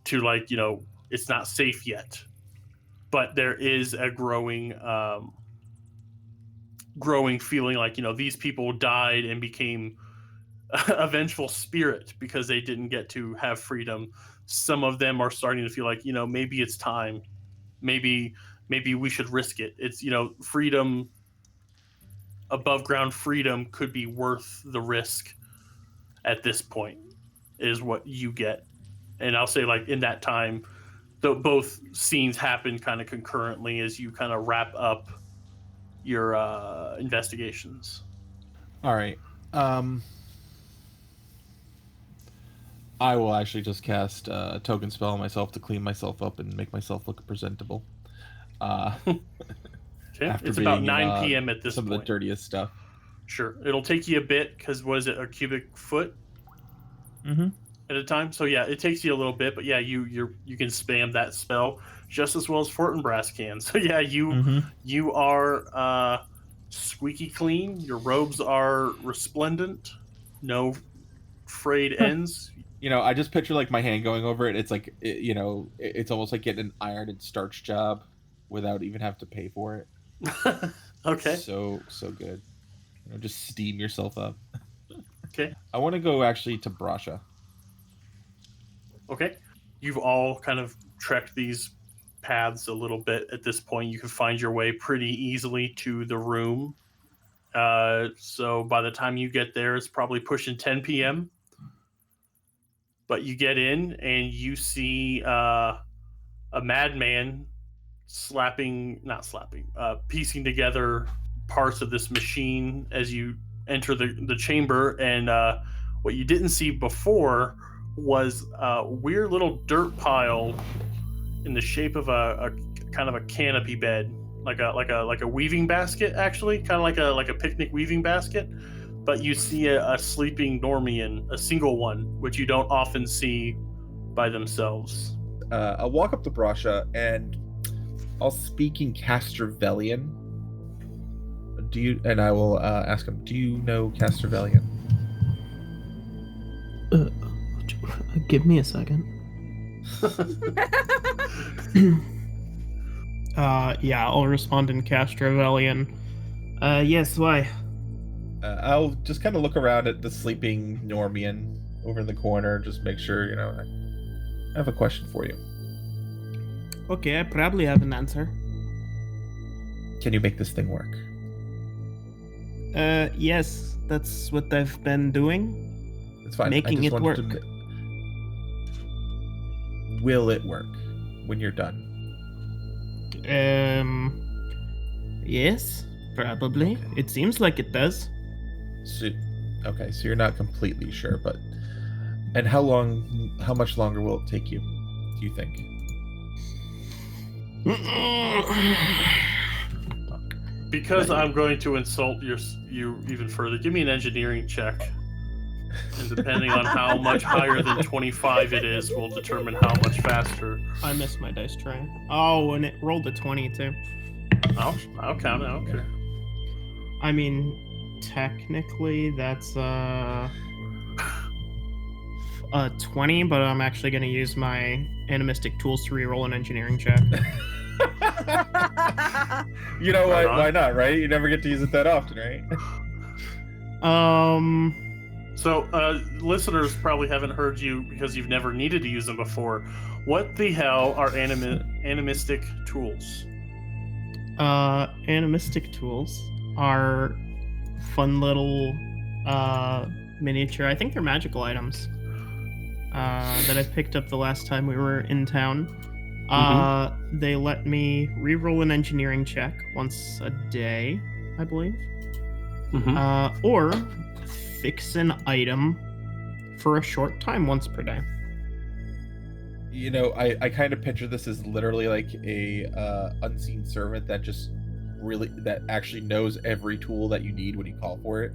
to like, it's not safe yet. But there is a growing feeling like, these people died and became a vengeful spirit because they didn't get to have freedom. Some of them are starting to feel like, maybe it's time. Maybe we should risk it. It's, freedom, above ground freedom could be worth the risk at this point, is what you get. And I'll say, like, in that time, both scenes happen kind of concurrently as you kind of wrap up your investigations. All right. I will actually just cast a token spell on myself to clean myself up and make myself look presentable. Okay. After It's about being 9 p.m. at this some point. of the dirtiest stuff. Sure. It'll take you a bit because was it a cubic foot at a time? So yeah, it takes you a little bit, but yeah, you can spam that spell just as well as Fortinbras can. So yeah, you are squeaky clean. Your robes are resplendent. No frayed ends. I just picture like my hand going over it. It's like it's almost like getting an iron and starch job without even have to pay for it. Okay. So good. Just steam yourself up. Okay. I want to go actually to Brasha. Okay. You've all kind of trekked these paths a little bit at this point. You can find your way pretty easily to the room. So by the time you get there, it's probably pushing 10 p.m. But you get in and you see a madman piecing together parts of this machine as you enter the chamber. And what you didn't see before was a weird little dirt pile in the shape of a kind of a canopy bed, like a weaving basket, actually, kind of like a picnic weaving basket. But you see a sleeping Normian, a single one, which you don't often see by themselves. I'll walk up to Brasha and I'll speak in Castervelian. And I will ask him, do you know Castervelian? Give me a second. Yeah, I'll respond in Castervelian. Yes, why? I'll just kind of look around at the sleeping Normian over in the corner, just make sure, I have a question for you. Okay, I probably have an answer. Can you make this thing work? Yes, that's what I've been doing. It's fine. Making it work. Will it work when you're done? Yes, probably. Okay. It seems like it does. So you're not completely sure, but... And how much longer will it take you, do you think? Because I'm going to insult you even further, give me an engineering check. And depending on how much higher than 25 it is, will determine how much faster. I missed my dice tray. Oh, and it rolled a 20 too. I'll count it, I don't care. I mean, technically that's 20, but I'm actually going to use my animistic tools to reroll an engineering check. You know what? Why not, right? You never get to use it that often, right? So, listeners probably haven't heard you because you've never needed to use them before. What the hell are animistic tools? Animistic tools are fun little miniature, I think they're magical items that I picked up the last time we were in town. They let me reroll an engineering check once a day, I believe. Or fix an item for a short time once per day. You know, I kind of picture this as literally like a unseen servant that just that actually knows every tool that you need when you call for it.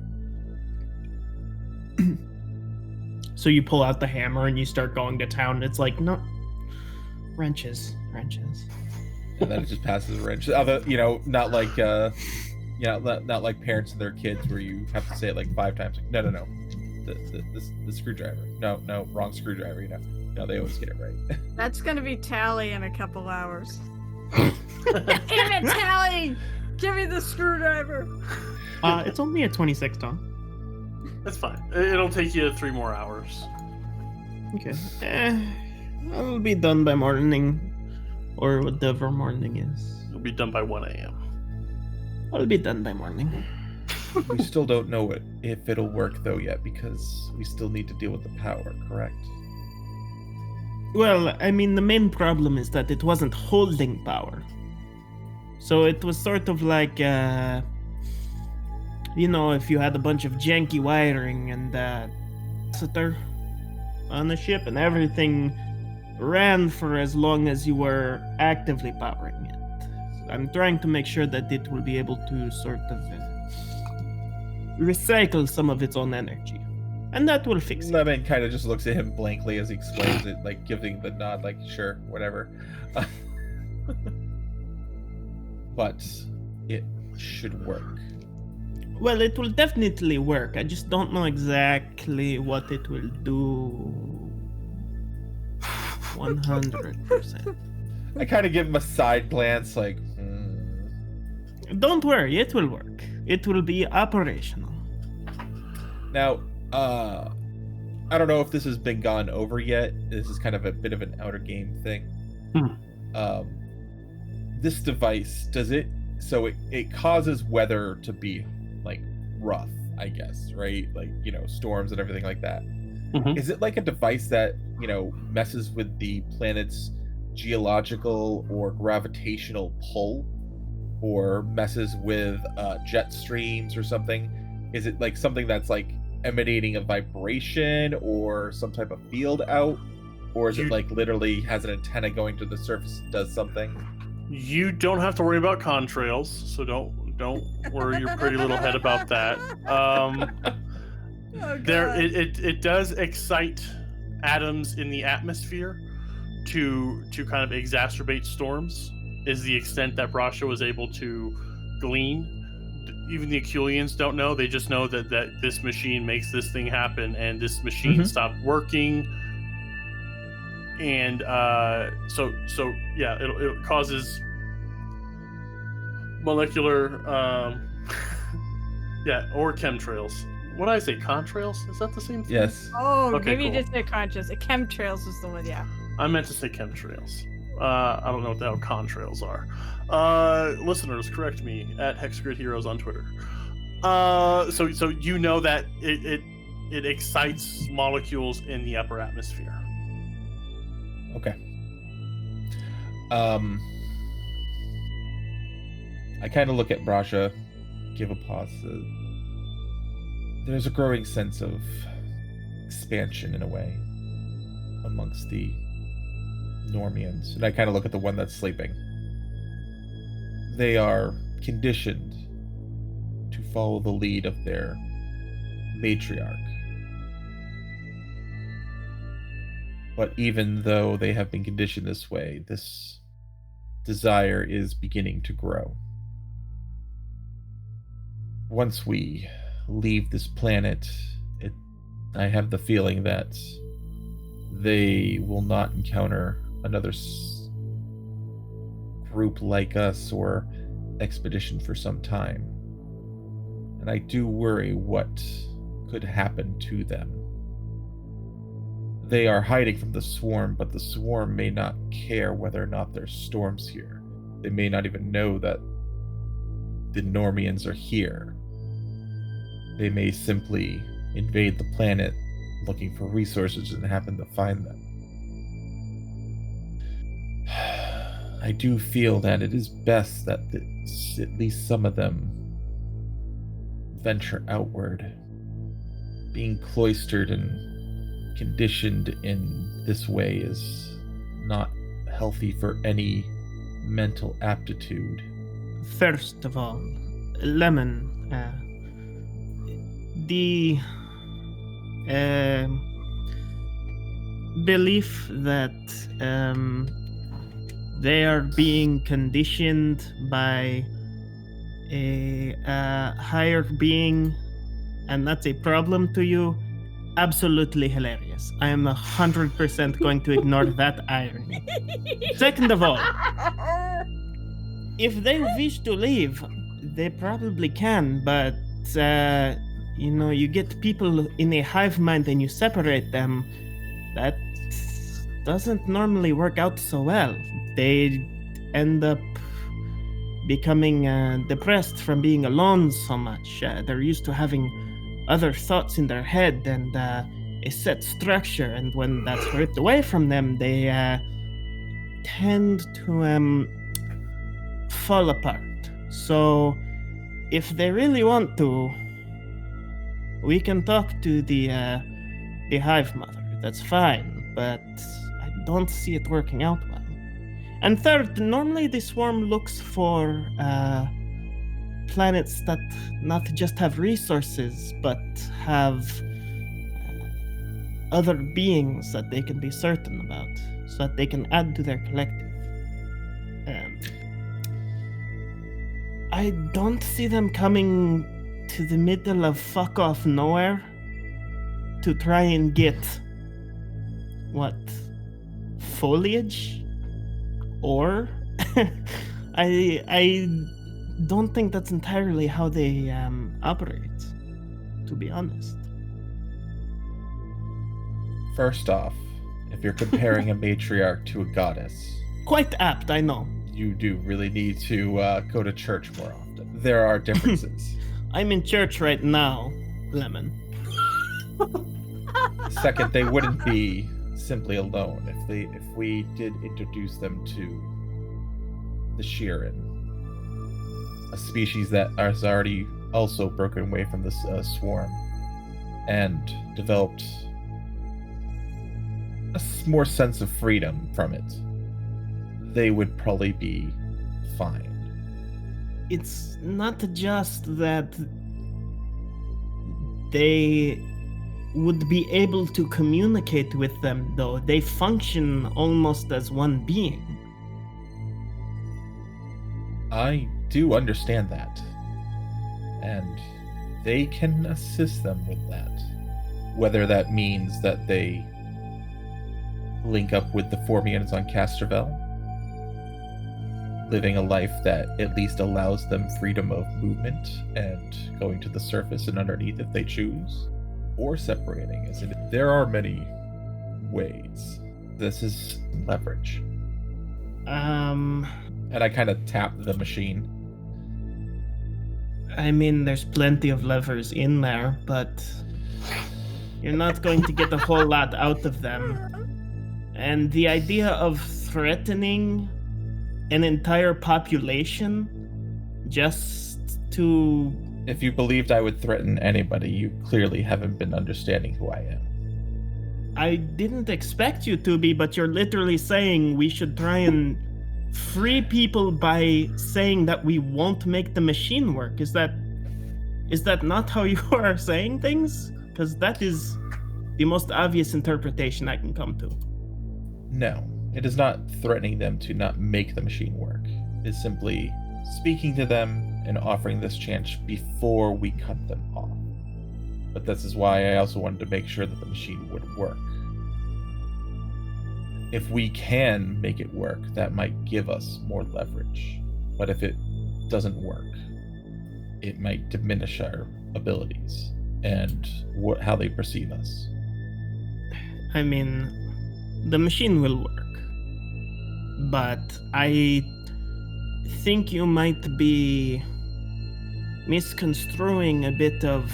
So you pull out the hammer and you start going to town, and it's like, no, wrenches. And then it just passes a wrench. Other, you know, not like not like parents and their kids where you have to say it like 5 times. Like, no. The screwdriver. No, wrong screwdriver, you know. No, they always get it right. That's gonna be Tallie in a couple hours. Damn it, Tallie! Give me the screwdriver. It's only a 26 ton. That's fine. It'll take you 3 more hours. Okay. I'll be done by morning, or whatever morning is. It'll be done by 1 a.m. I'll be done by morning. We still don't know if it'll work though yet, because we still need to deal with the power, correct? Well, I mean, the main problem is that it wasn't holding power. So it was sort of like, you know, if you had a bunch of janky wiring and sit there on the ship and everything ran for as long as you were actively powering it. So I'm trying to make sure that it will be able to sort of recycle some of its own energy. And that will fix it. Lemon kind of just looks at him blankly as he explains it, like giving the nod, like, sure, whatever. But it should work. Well, it will definitely work. I just don't know exactly what it will do. 100%. I kind of give him a side glance, like, Don't worry, it will work. It will be operational. Now, I don't know if this has been gone over yet. This is kind of a bit of an outer game thing. This device, does it... So it causes weather to be, like, rough, I guess, right? Like, you know, storms and everything like that. Is it like a device that, you know, messes with the planet's geological or gravitational pull? Or messes with jet streams or something? Is it like something that's like emanating a vibration or some type of field out? Or is it like literally has an antenna going to the surface and does something? You don't have to worry about contrails, so don't worry your pretty little head about that. It does excite atoms in the atmosphere to kind of exacerbate storms, is the extent that Brasha was able to glean. Even the Aculians don't know. They just know that this machine makes this thing happen, and this machine stopped working. And so yeah, it causes molecular or chemtrails. What did I say? Contrails? Is that the same thing? Yes. Oh, Okay, maybe cool. you just said conscious. Chemtrails is the one, yeah. I meant to say chemtrails. I don't know what the hell contrails are. Listeners, correct me at Hexgrid Heroes on Twitter. So you know that it excites molecules in the upper atmosphere. Okay. I kind of look at Brasha, give a pause. There's a growing sense of expansion in a way amongst the Normians, and I kind of look at the one that's sleeping. They are conditioned to follow the lead of their matriarch. But even though they have been conditioned this way, this desire is beginning to grow. Once we leave this planet, I have the feeling that they will not encounter another group like us or expedition for some time. And I do worry what could happen to them. They are hiding from the swarm, but the swarm may not care whether or not there's storms here. They may not even know that the Normians are here. They may simply invade the planet looking for resources and happen to find them. I do feel that it is best that at least some of them venture outward. Being cloistered and conditioned in this way is not healthy for any mental aptitude. First of all, Lemon, the belief that they are being conditioned by a higher being and that's a problem to you, absolutely hilarious. I am 100% going to ignore that irony. Second of all, if they wish to leave, they probably can, but you get people in a hive mind and you separate them, that doesn't normally work out so well. They end up becoming depressed from being alone so much. They're used to having other thoughts in their head and a set structure, and when that's ripped away from them, they tend to fall apart. So if they really want to, we can talk to the hive mother. That's fine, but I don't see it working out well. And third, normally the swarm looks for planets that not just have resources, but have other beings that they can be certain about, so that they can add to their collective. I don't see them coming to the middle of fuck off nowhere to try and get foliage? Or I don't think that's entirely how they operate, to be honest. First off, if you're comparing a matriarch to a goddess, quite apt, I know. You do really need to go to church more often. There are differences. I'm in church right now, Lemon. Second, they wouldn't be simply alone if we did introduce them to the Sheeran, a species that has already also broken away from this swarm and developed a more sense of freedom from it. They would probably be fine. It's not just that they would be able to communicate with them, though. They function almost as one being. I do understand that. And they can assist them with that. Whether that means that they link up with the Formians on Castrovel, living a life that at least allows them freedom of movement and going to the surface and underneath if they choose, or separating. There are many ways. This is leverage. And I kind of tap the machine. I mean, there's plenty of levers in there, but you're not going to get a whole lot out of them. And the idea of threatening an entire population just to... If you believed I would threaten anybody, you clearly haven't been understanding who I am. I didn't expect you to be, but you're literally saying we should try and free people by saying that we won't make the machine work. Is that not how you are saying things? Because that is the most obvious interpretation I can come to. No, it is not threatening them to not make the machine work. It's simply speaking to them and offering this chance before we cut them off. But this is why I also wanted to make sure that the machine would work. If we can make it work, that might give us more leverage. But if it doesn't work, it might diminish our abilities. and how they perceive us. I mean, the machine will work, but I think you might be misconstruing a bit of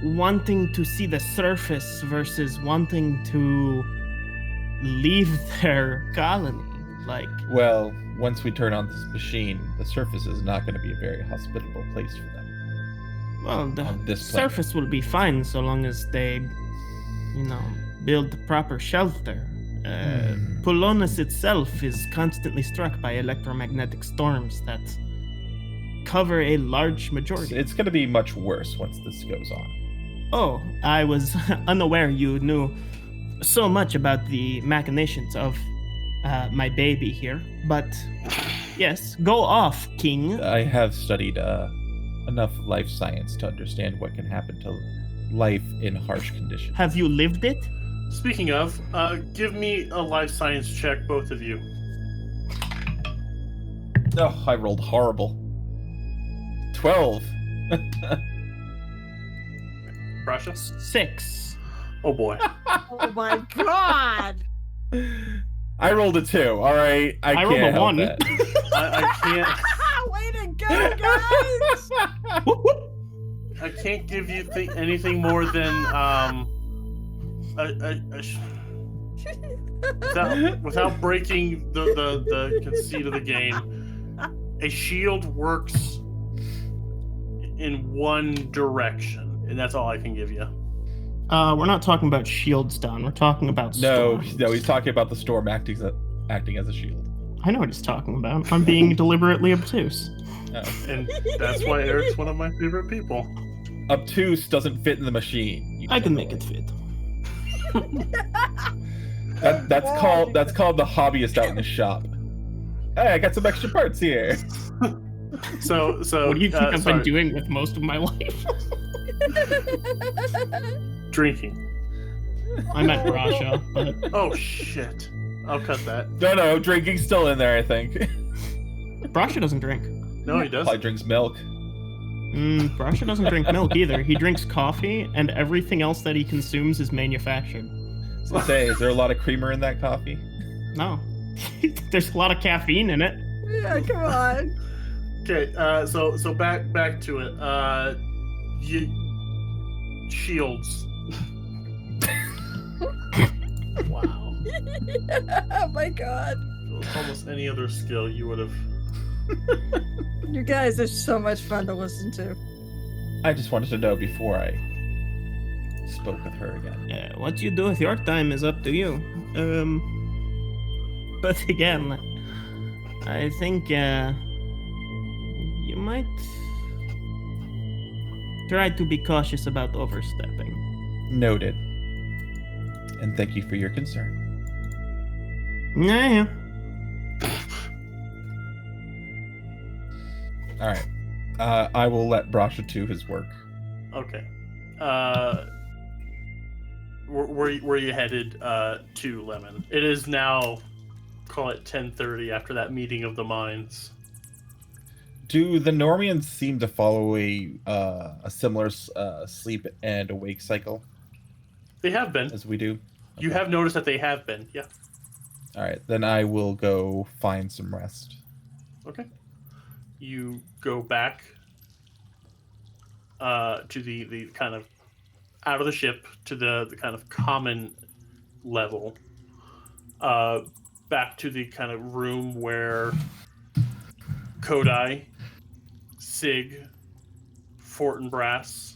wanting to see the surface versus wanting to leave their colony. Like, Well, once we turn on this machine, the surface is not going to be a very hospitable place for them. well, the On this planet. surface will be fine so long as they, build the proper shelter. Polonus itself is constantly struck by electromagnetic storms that cover a large majority. It's going to be much worse once this goes on. Oh, I was unaware you knew so much about the machinations of my baby here. But yes, go off, King. I have studied enough life science to understand what can happen to life in harsh conditions. Have you lived it? Speaking of, give me a life science check, both of you. Oh, I rolled horrible. 12. Brasha? 6. Oh boy. Oh my god! I rolled a 2. All right, I rolled can't a help 1. that. I can't. Way to go, guys! I can't give you anything more than without breaking the conceit of the game. A shield works in one direction, and that's all I can give you. We're not talking about shields, Don. We're talking about No, storms. he's talking about the storm acting as a shield. I know what he's talking about. I'm being deliberately obtuse. Oh. And that's why Eric's one of my favorite people. Obtuse doesn't fit in the machine. I can make it fit. That's called the hobbyist out in the shop. Hey, I got some extra parts here. So What do you think I've sorry, been doing with most of my life? drinking. I meant Brasha, but Oh shit! I'll cut that. No, drinking's still in there, I think. Brasha doesn't drink. No, he Probably doesn't. drinks milk. Brasha doesn't drink milk either. He drinks coffee, and everything else that he consumes is manufactured. So say, is there a lot of creamer in that coffee? No. There's a lot of caffeine in it. Yeah, come on. Okay, so back to it. Shields. Wow. Oh my god. Almost any other skill you would have. You guys are so much fun to listen to. I just wanted to know before I spoke with her again. What you do with your time is up to you. But again, I think you might try to be cautious about overstepping. Noted. And thank you for your concern. Yeah. All right. I will let Brasha do his work. Okay. Where you headed to, Lemon? It is now, call it 10:30 after that meeting of the minds. Do the Normians seem to follow a similar sleep and awake cycle They have been. as we do? You have noticed that they have been. Yeah. All right, then I will go find some rest. Okay. You go back to the kind of out of the ship to the kind of common level. Back to the kind of room where Kodai, Sig, Fortinbras,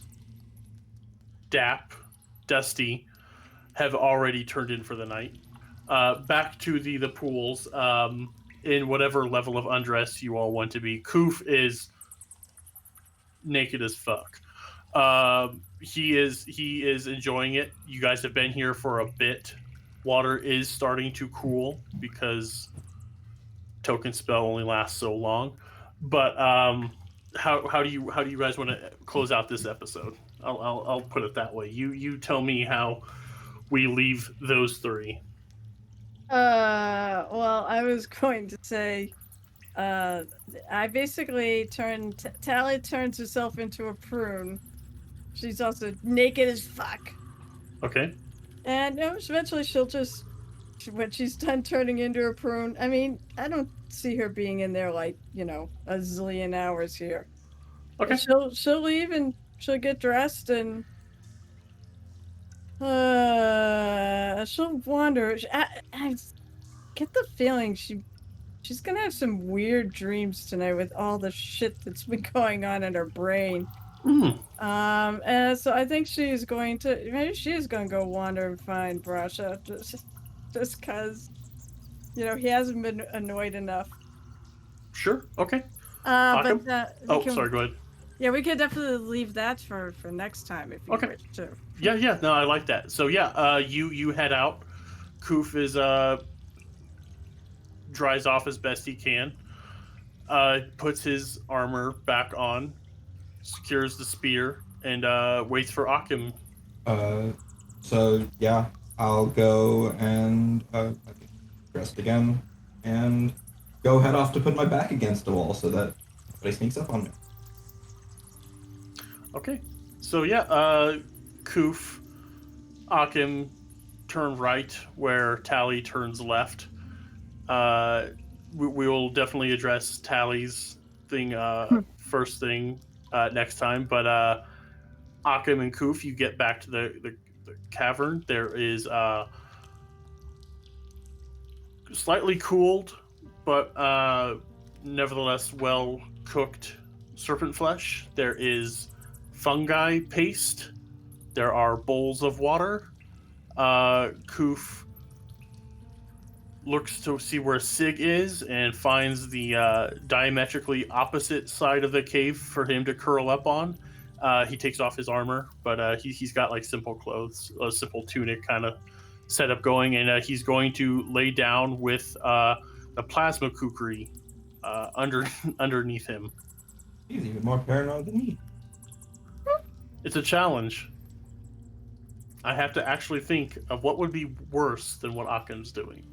Dap, Dusty have already turned in for the night. Back to the pools. In whatever level of undress you all want to be. Koof is naked as fuck. He is enjoying it. You guys have been here for a bit. Water is starting to cool because token spell only lasts so long. But how do you guys want to close out this episode? I'll put it that way. You tell me how we leave those three. Well, I was going to say, I basically Tallie turns herself into a prune, She's also naked as fuck. Okay. And eventually she'll just, when she's done turning into a prune, I mean, I don't see her being in there like, a zillion hours here. Okay. She'll leave and she'll get dressed and she'll wander. I get the feeling she's gonna have some weird dreams tonight with all the shit that's been going on in her brain. And so I think maybe she is going to go wander and find Brasha just because, he hasn't been annoyed enough. Sure. Okay. But sorry. Go ahead. Yeah, we could definitely leave that for next time if you wish to. Yeah. No, I like that. So yeah, you head out. Koof is dries off as best he can. Puts his armor back on, secures the spear, and waits for Akim. So yeah, I'll go and dressed again, and go head off to put my back against the wall so that nobody sneaks up on me. Okay. So yeah, Koof, Akim turn right where Tallie turns left. We will definitely address Tallie's thing first thing next time, but Akim and Koof, you get back to the cavern. There is slightly cooled, but nevertheless well cooked serpent flesh. There is fungi paste. There are bowls of water. Koof looks to see where Sig is and finds the diametrically opposite side of the cave for him to curl up on. He takes off his armor, but he's got like simple clothes, a simple tunic kind of setup going, and he's going to lay down with the plasma kukri underneath him. He's even more paranoid than me. It's a challenge. I have to actually think of what would be worse than what Akim's doing.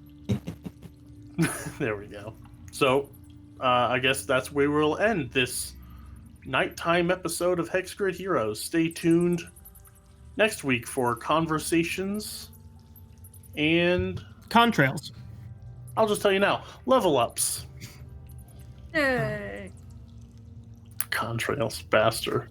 There we go. So, I guess that's where we'll end this nighttime episode of Hexgrid Heroes. Stay tuned next week for conversations and contrails. I'll just tell you now, level ups. Yay! Contrails, bastard.